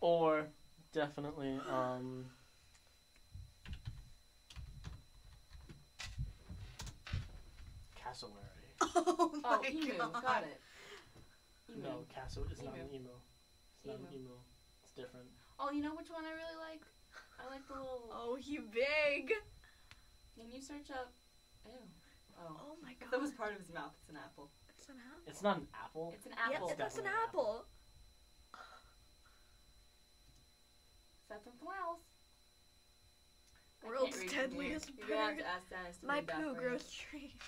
or definitely cassowary. Oh my Oh, emu. god. Got it. Emu. No, cassowary is not an Emu. emu. It's not an Emu. emu. It's different. Oh, you know which one I really like? I like the little... Oh, he big. Can you search up... Ew. Oh. Oh my god. That was part of his mouth. It's an apple. It's an apple. It's not an apple. It's an apple. Yeah, that's an Definitely an apple. Is that something else? I can't World's read from here. deadliest You're gonna have bird. to ask Dennis to My read that poo for grows you. trees.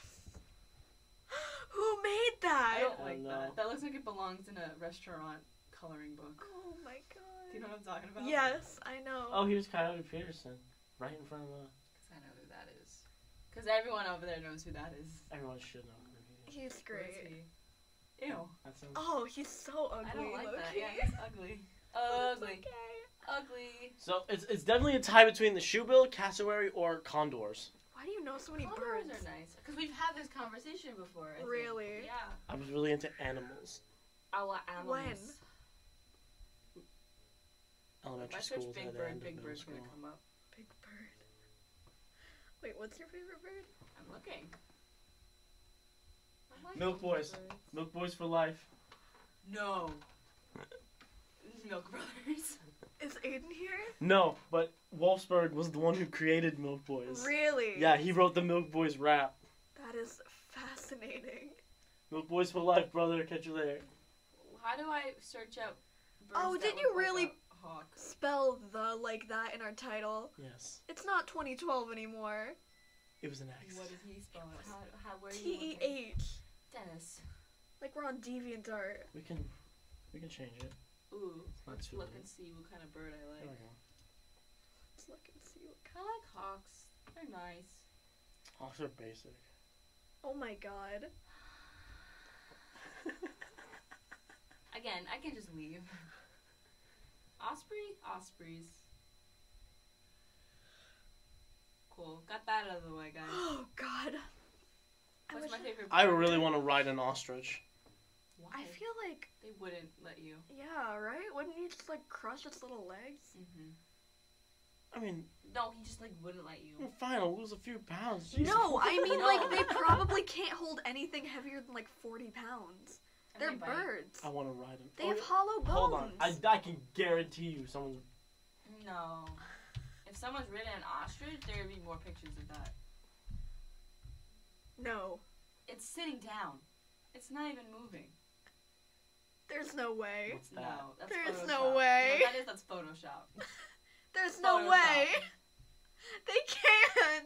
Who made that? I don't I like don't know. that. That looks like it belongs in a restaurant coloring book. Oh my god. Do you know what I'm talking about? Yes, I know. Oh, here's Coyote Peterson, right in front of the. Because I know who that is. Because everyone over there knows who that is. Everyone should know who he is. He's Who is great. he? Ew. That sounds. Oh, he's so ugly. I don't like that. low-key. Yeah, he's ugly. It's Ugly. okay. Ugly. So it's definitely a tie between the shoebill, cassowary, or condors. Why do you know so many Condors birds? are nice. Because we've had this conversation before. I think. Really? Yeah. I was really into animals. Our animals. When? Elementary If I search schools. Big at the Bird, end of Big middle Bird's gonna school. come up. Big bird. Wait, what's your favorite bird? I'm looking. I like Milk all the Boys. birds. Milk Boys for life. No. Milk Brothers. Is Aiden here? No, but Wolfsburg was the one who created Milk Boys. Really? Yeah, he wrote the Milk Boys rap. That is fascinating. Milk Boys for life, brother. Catch you later. How do I search up birds Oh, that did look you like really a hawk? spell the like that in our title? Yes, It's not 2012 anymore. it was an accident. What did he spell it? How where are you T-E-H. looking? Dennis. Like we're on DeviantArt. We can change it. Ooh, not let's too look late. and see what kind of bird I There we like. go. Let's look and see what I like hawks. They're nice. Hawks are basic. Oh my god. Again, I can just leave. Osprey? Ospreys. Cool. Got that out of the way, guys. Oh god. I What's wish my favorite bird? I really want to ride an ostrich. I feel like they wouldn't let you. yeah, right? Wouldn't you just like crush its little legs? I mean, No, he just like wouldn't let you. fine, I'll lose a few pounds. Jesus. No, I mean No. like they probably can't hold anything heavier than like 40 pounds. And They're they bite. birds. I want to ride them. They have hollow bones. Hold on, I can guarantee you someone's. No. If someone's ridden an ostrich, there would be more pictures of that. No, It's sitting down. It's not even moving. there's no way. What's that? No, that's There's Photoshop. no way. No, that's Photoshop. There's no Photoshop. way. They can't.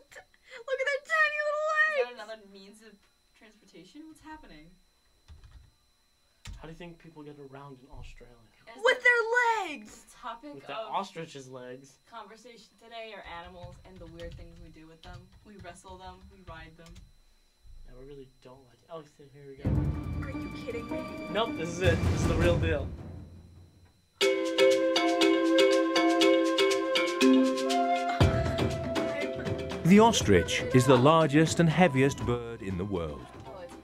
Look at their tiny Is little that legs. another means of transportation? What's happening? How do you think people get around in Australia? Is With the their legs. topic With the of ostrich's legs. conversation today are animals and the weird things we do with them. We wrestle them, we ride them. Yeah, we really don't like it. Oh, here we go. Are you kidding me? Nope, this is it. This is the real deal. The ostrich is the largest and heaviest bird in the world.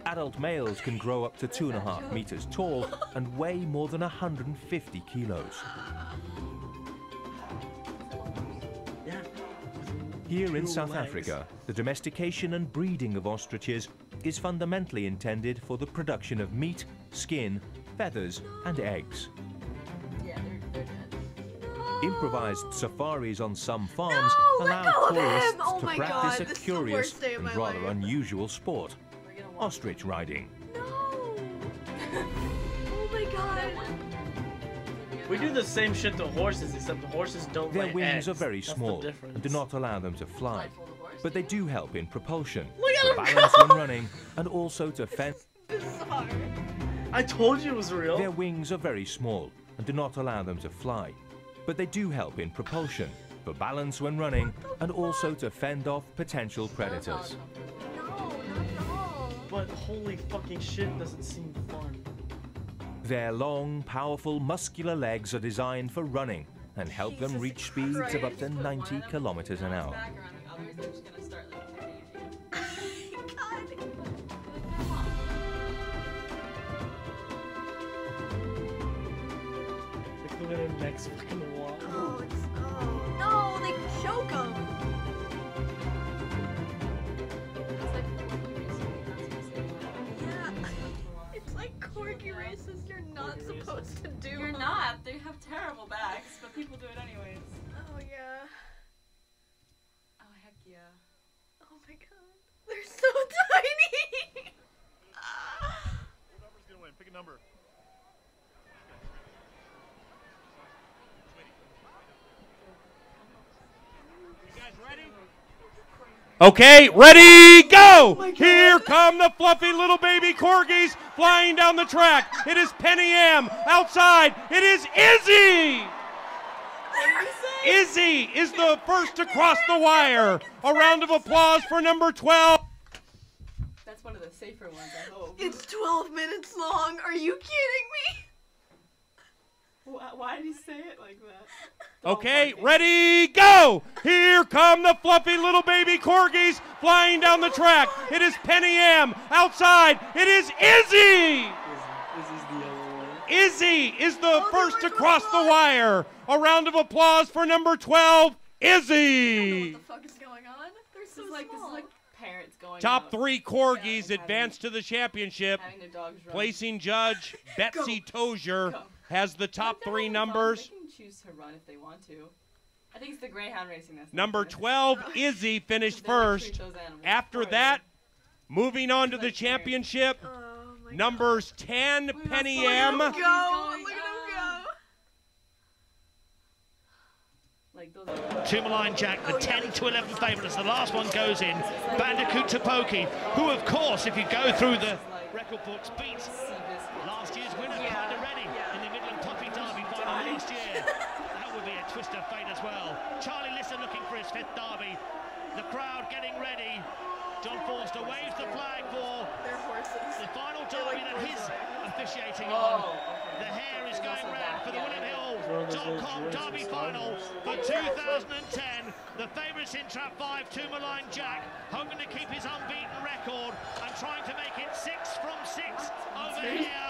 Adult males can grow up to 2.5 meters tall and weigh more than 150 kilos. Yeah. Here in Two South legs. Africa, the domestication and breeding of ostriches is fundamentally intended for the production of meat, skin, feathers, and eggs. Yeah, they're dead. Improvised safaris on some farms No, let allow go of him! tourists Oh to my practice God, a this is the curious worst day of and my rather life. unusual sport, We're gonna watch ostrich riding. No. Oh my God. We do the same shit to horses, except the horses don't Their lay wings eggs. are very That's the small difference. and do not allow them to fly, Blindfold the horse. but they do help in propulsion, Look for at him balance go! when running, and also to fend. Bizarre. I told you it was real. Their wings are very small and do not allow them to fly, but they do help in propulsion, for balance when running, and also to fend off potential predators. No, not at all. But holy fucking shit, does it seem fun. Their long, powerful, muscular legs are designed for running and help them Jesus reach speeds of up to Christ. 90 kilometers an hour. Back around the others, they're just gonna start like kicking at you. God. Look at their necks fucking wall. Oh, it's, oh no, they choke them. Yeah, it's like corgi races you're not Corgi supposed to do. You're not. They have terrible backs, but people do it anyways. Oh yeah. Oh heck yeah. Oh my God. They're so tiny. What number's gonna win? Pick a number. You guys ready? Okay, ready, go! Here come the fluffy little baby corgis flying down the track. It is Penny M. Outside, it is Izzy! Izzy is the first to cross the wire. A round of applause for number 12. That's one of the safer ones, I hope. It's 12 minutes long. Are you kidding me? Why did he say it like that? Okay, ready, go! Here come the fluffy little baby corgis flying down the track. It is Penny M. Outside, it is Izzy! Izzy's the yellow one. Izzy is the first to cross the wire. A round of applause for number 12, Izzy. What the fuck is going on? They're so This is small. like parents going Top out 3 and corgis having- advance to the championship. having their dogs run. Placing judge Betsy Tozier Go. has the top But they're 3 having fun. numbers. They can choose to run if they want to. I think it's the greyhound racing this. Number 12, Izzy, finished first. After that, moving on to the championship, Oh my numbers 10, We Penny must M. God. He's Go! going Look at him down. go! Like those Two-Malign Jack, the 10 to 11 favourite as the last one goes in. Bandicoot Topoki, who of course, if you go through the record books, beats last year's winner, Kinda Ready, in the Midland Puppy Derby final last year. That would be a twist of fate as well. Charlie Lisser looking for his 5th derby. The crowd getting ready. John Forster waves the flag for Their horses. the final derby that he's officiating Oh, on. okay. The hair is There's going also round that, for the yeah. WilliamHill.com Derby final for 2010. The favourites in Trap 5, Tourmaline Jack, hoping to keep his unbeaten record and trying to make it 6 from 6 over here.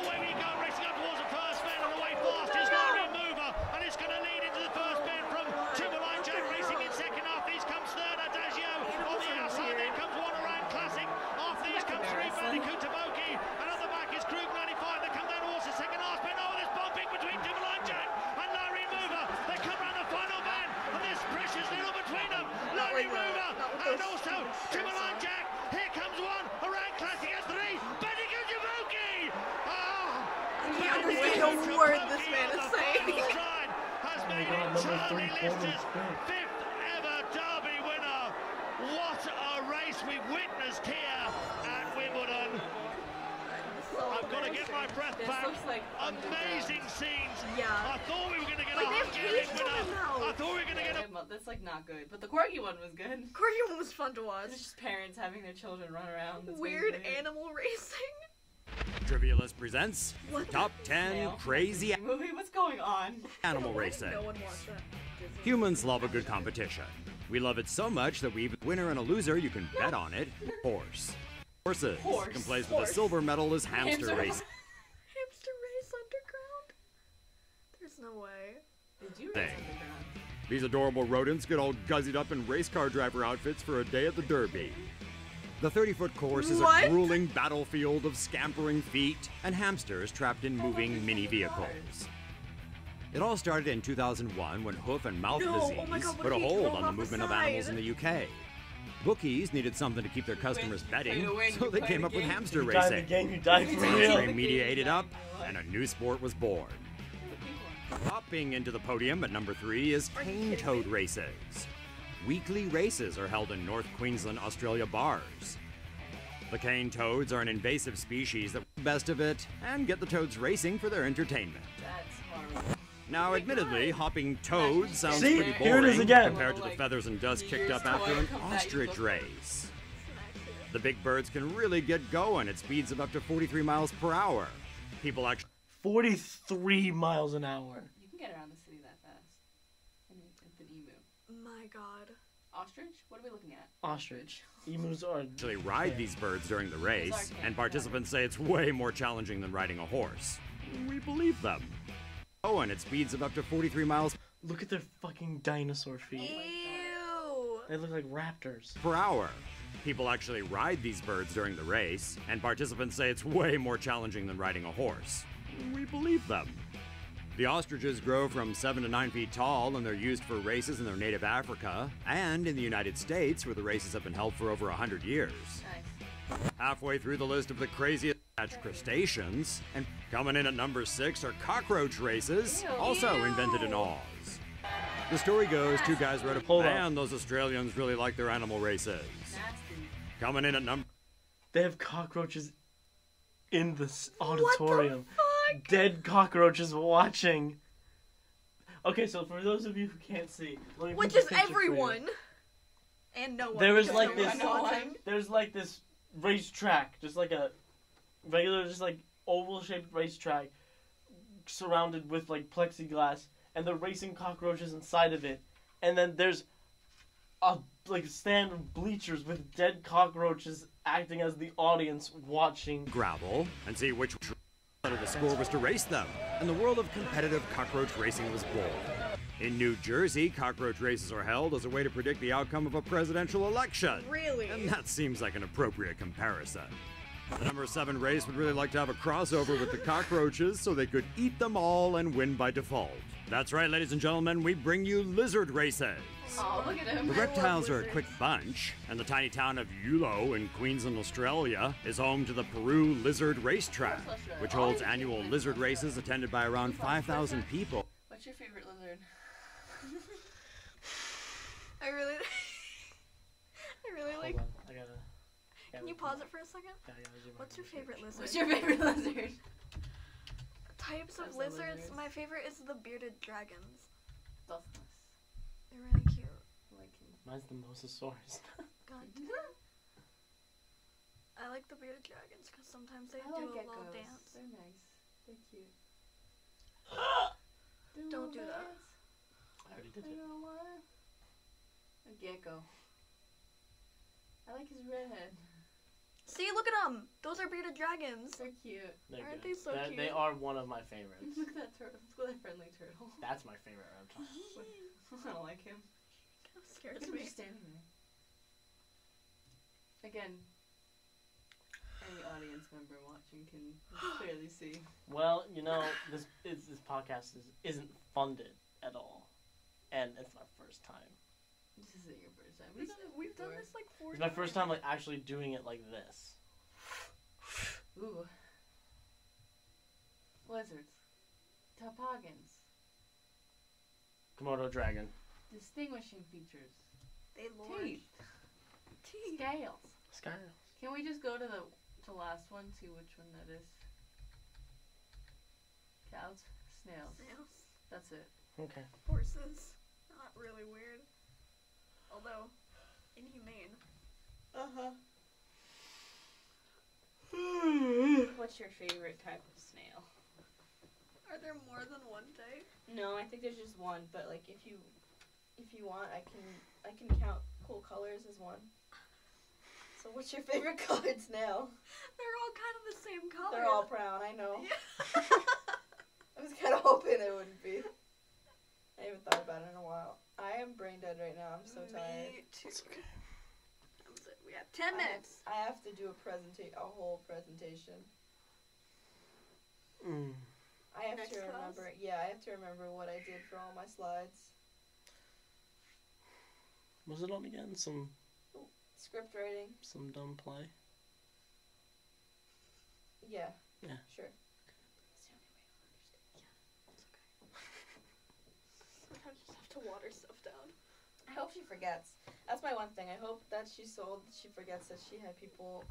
Away we go, racing up towards the first bend, and away fast is Larry Mover, and it's going to lead into the first bend from Tourmaline Jack, racing in second. After these comes third, Adagio on the outside, then comes One Around Classic. After these comes 3, Bandicoot Taboki, and at the back is Krug 95. They come down towards the second last bend. Oh, there's bumping between Tourmaline Jack and Larry Mover. They come round the final bend, and there's precious little between them. Larry Mover and also Tourmaline Jack. Here comes One Around Classic at 3. Bandicoot Taboki. I understand a word this man is saying. Has made it Charlie Lister's 5th ever Derby winner. What a race we've witnessed here at Wimbledon. I've got to get my breath This back. looks like Amazing scenes. Yeah. I thought we were going to get Like, a they have Hungarian cages on winner. their mouth. I thought we were going to get a... That's like not good, but the quirky one was good. Corgi one was fun to watch. It's just parents having their children run around. That's Weird basically it. animal racing. Trivia List presents What Top 10 Snail. Crazy movie. What's going on? Animal Why did Racing. no one watch that? Disney. Humans love a good competition. We love it so much that we even winner and a loser, you can bet on it. Horse. Horses Horse. can place with a Horse. silver medal is hamster Hamster. racing. Hamster race underground? There's no way. They do Thing. race underground. These adorable rodents get all guzzied up in race car driver outfits for a day at the Derby. The 30-foot course is What? a grueling battlefield of scampering feet and hamsters trapped in moving mini vehicles. It all started in 2001 when hoof and mouth No, disease oh my God, what put a if he hold drove on the off the movement of side? animals in the UK. Bookies needed something to keep their customers Play betting, to win, so you they play came the up with game. hamster You die in the racing. game, you die for Hamstring real. mediated up, and a new sport was born. Hopping into the podium at number 3 is cane toad races. Weekly races are held in North Queensland, Australia bars. The cane toads are an invasive species that make the best of it and get the toads racing for their entertainment. That's horrible. Now, admittedly, hopping toads sounds See? pretty Here it boring is again. compared to the feathers and dust kicked up after an ostrich race. The big birds can really get going at speeds of up to 43 miles per hour. People actually 43 miles an hour. You can get around the city that fast. It's an emu. My God. Ostrich? What are we looking at? Ostrich. Emus are... ride these birds during the race, and participants say it's way more challenging than riding a horse. We believe them. Oh, and at speeds of up to 43 miles Look at their fucking dinosaur feet. Ew. They look like raptors. per hour. People actually ride these birds during the race, and participants say it's way more challenging than riding a horse. We believe them. The ostriches grow from 7 to 9 feet tall, and they're used for races in their native Africa and in the United States, where the races have been held for over 100 years. Nice. Halfway through the list of the craziest crustaceans, and coming in at number 6 are cockroach races, also invented in Oz. The story goes, 2 guys wrote a Hold on. man, those Australians really like their animal races. Nasty. Coming in at number They have cockroaches in this auditorium. What the fuck? Dead cockroaches watching. Okay, so for those of you who can't see, let me Which put is the picture for you. everyone. And no one. There is because like no this. one's watching. There's like this racetrack, just like a regular, just like oval-shaped racetrack, surrounded with like plexiglass, and they're racing cockroaches inside of it. And then there's a like stand of bleachers with dead cockroaches acting as the audience watching. gravel and see which of the score was to race them, and the world of competitive cockroach racing was born. In New Jersey, cockroach races are held as a way to predict the outcome of a presidential election. Really? And that seems like an appropriate comparison. The number 7 race would really like to have a crossover with the cockroaches so they could eat them all and win by default. That's right, ladies and gentlemen, we bring you lizard races. Oh, look at him. The reptiles are a quick bunch, and the tiny town of Yulo in Queensland, Australia is home to the Peru Lizard Racetrack, which holds annual lizard races attended by around 5,000 people. What's your favorite lizard? I really Hold like. on, I gotta. Can you pause it for a second? Yeah, I gotta do my What's your research. favorite lizard? What's your favorite lizard? Types of Types of lizards. lizards. My favorite is the bearded dragons. Dolphinus. They're really cute. I like him. Mine's the Mosasaurus. God damn. I like the bearded dragons because sometimes they do a little dance. They're nice. They're cute. Don't do that. I already did I it. don't want a gecko. I like his red head. See, look at them. Those are bearded dragons. They're cute. They're Aren't good. they so cute? They are one of my favorites. Look at that turtle. Look at that friendly turtle. That's my favorite reptile. I don't like him. That scares Look at him me. just standing there. Again, any audience member watching can clearly see. Well, you know, this podcast isn't funded at all, and it's my first time. This isn't your first time. We've done this like 4 It's my first time like actually doing it like this. Ooh. Lizards. Topoggans. Komodo dragon. Distinguishing features. They lord. Teeth. Scales. Scales. Can we just go to the last one, see which one that is? Cows. Snails. Snails. That's it. Okay. Horses. Not really weird. Although, inhumane. Uh-huh. What's your favorite type of snail? Are there more than one type? No, I think there's just one, but like if you want, I can count cool colors as one. So what's your favorite colored snail? They're all kind of the same color. They're all brown, I know. Yeah. I was kind of hoping they wouldn't be. I haven't thought about it in a while. I am brain dead right now. I'm so tired. Me too. It's okay. We have 10 minutes. I have to do a whole presentation. I have Next to class? remember. Yeah, I have to remember what I did for all my slides. Was it on again? Some Script writing. some dumb play? Yeah. Yeah. Sure. Sometimes you just have to water stuff down. I hope she forgets. That's my one thing. I hope that she forgets that she had people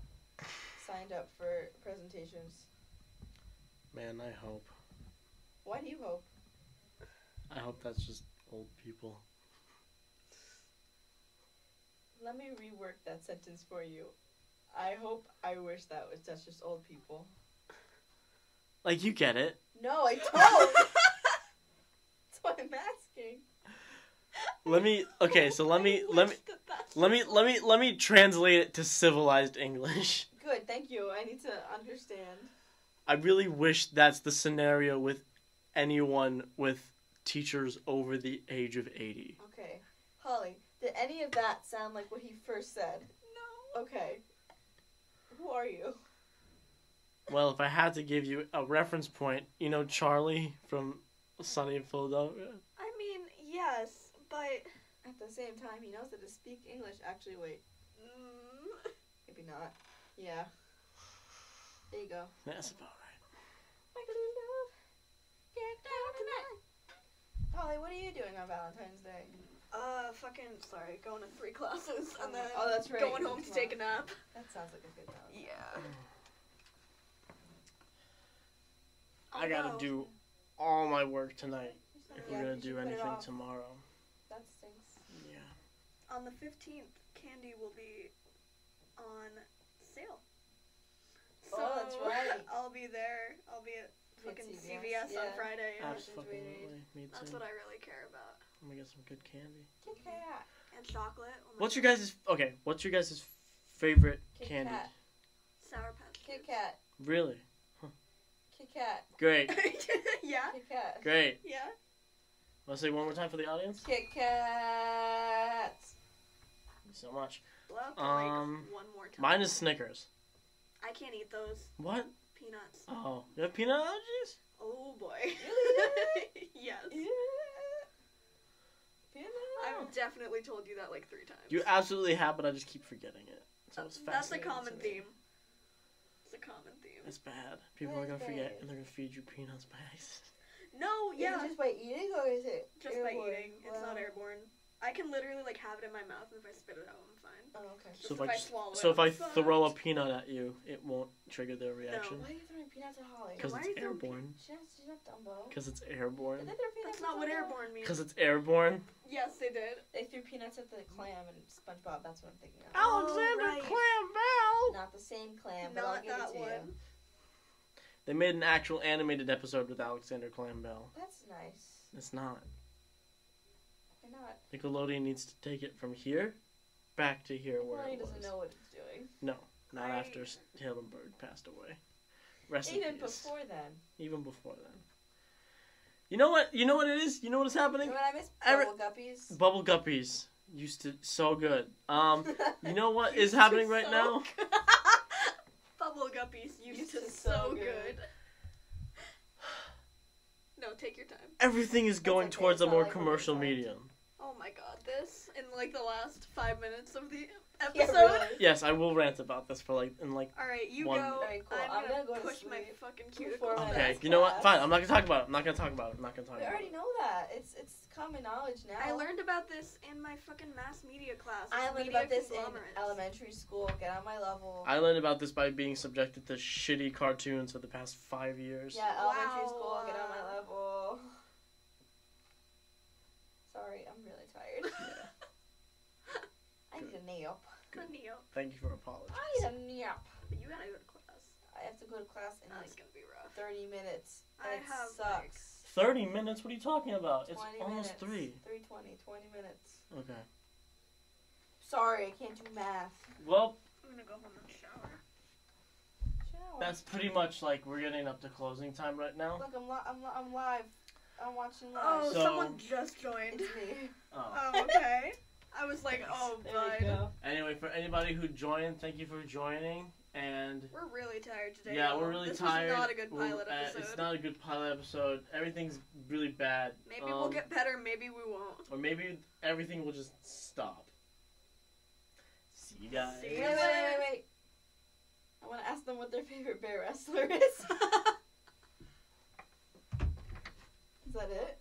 signed up for presentations. Man, I hope. Why do you hope? I hope that's just old people. Let me rework that sentence for you. I wish that's just old people. Like, you get it. No, I don't. That's what I'm asking. Let me translate it to civilized English. Good, thank you. I need to understand. I really wish that's the scenario with anyone with teachers over the age of 80. Okay. Holly, did any of that sound like what he first said? No. Okay. Who are you? Well, if I had to give you a reference point, you know Charlie from Sunny in Philadelphia? I mean, yes, but... At the same time, he knows how to speak English. Actually, wait. Maybe not. Yeah. There you go. That's about right. Get down tonight. Holly, what are you doing on Valentine's Day? Sorry, going to 3 classes and then Oh, that's right. going home to take a nap. That sounds like a good Valentine's. Yeah. I gotta do all my work tonight if Yeah, we're gonna you do should put it anything off. tomorrow. That stinks. Yeah. On the 15th, candy will be on sale. So Oh, that's right. I'll be there. I'll be at fucking CVS yeah. on Friday. Absolutely. Me That's too. what I really care about. I'm gonna get some good candy. Kit Kat. And chocolate. What's your guys' favorite Kit candy? Kat. Sour Patch Kit Kids. Kat. Really? Kit Kat. Great. Yeah? Kit Kat. Great. Yeah? Want to say one more time for the audience? Kit Kat. Thank you so much. We'll have to, one more time. Mine is Snickers. I can't eat those. What? Peanuts. Oh, you have peanut allergies? Oh boy. Yes. Yeah. I've definitely told you that like 3 times. You absolutely have, but I just keep forgetting it. So it's That's a fascinating common to me. theme. It's a common theme. It's bad. People are gonna forget, and they're gonna feed you peanuts by accident. No, yeah. Is it just by eating, or is it Just airborne? by eating. It's not airborne. I can literally have it in my mouth, and if I spit it out, I'm fine. Oh, okay. It's So if I swallow it, so if I'm I fucked. throw a peanut at you, it won't trigger their reaction. Why are you throwing peanuts at Holly? Because Why it's are you throwing airborne. She's not Dumbo. Because it's airborne. Did they throw peanuts That's not at what Dumbo? airborne means. Because it's airborne. Yes, they did. They threw peanuts at the clam and SpongeBob. That's what I'm thinking of. Alexander right. Clam Bell. Not the same clam, but I'll Not give that it to one. you. They made an actual animated episode with Alexander Clam Bell. That's nice. It's not. Why not? Nickelodeon needs to take it from here back to here where Nickelodeon it was. doesn't know what it's doing. No, not after Hillenberg passed away. Rest in Even peace. before then. Even before then. You know what? You know what it is? You know what is happening? You know what I miss? Every- Bubble Guppies. Bubble Guppies used to so good. You know what is happening right now? Bubble Guppies used to so so good. good. No, take your time. Everything is going okay, towards a it's not more like what we commercial thought. medium. Oh my god, this in like the last 5 minutes of the Yeah, episode. really. Yes, I will rant about this for in Alright, you One- go. Alright, cool. I'm I'm gonna gonna go to push my sleep fucking before cuticle. my Okay, next you know what? class. Fine, I'm not gonna talk about it. I'm not gonna talk about it. I'm not gonna talk We about already it. know that. It's common knowledge now. I learned about this in my fucking mass media class. I It's learned media about this in conglomerates. elementary school. Get on my level. I learned about this by being subjected to shitty cartoons for the past 5 years. Yeah, elementary Wow. school. Get on my level. Sorry, I'm really tired. Yeah. I need a nap. Good deal. Thank you for apologizing. I need a nap. But you gotta go to class. I have to go to class in That's like gonna be rough. 30 minutes. I That have, sucks. 30 minutes? What are you talking about? It's 20 almost minutes. 3. 3:20. 20 minutes. Okay. Sorry, I can't do math. Well, I'm gonna go home and shower. Shower. that's pretty much we're getting up to closing time right now. Look, I'm live. I'm watching live. Oh, So- someone just joined. It's me. Oh. Oh, okay. I was like, oh, There bud. you go. Anyway, for anybody who joined, thank you for joining. And We're really tired today. yeah, y'all. we're really this tired. was not a good pilot We're- episode. It's not a good pilot episode. Everything's really bad. Maybe we'll get better, maybe we won't. Or maybe everything will just stop. See you guys. See you Wait. I want to ask them what their favorite bear wrestler is. Is that it?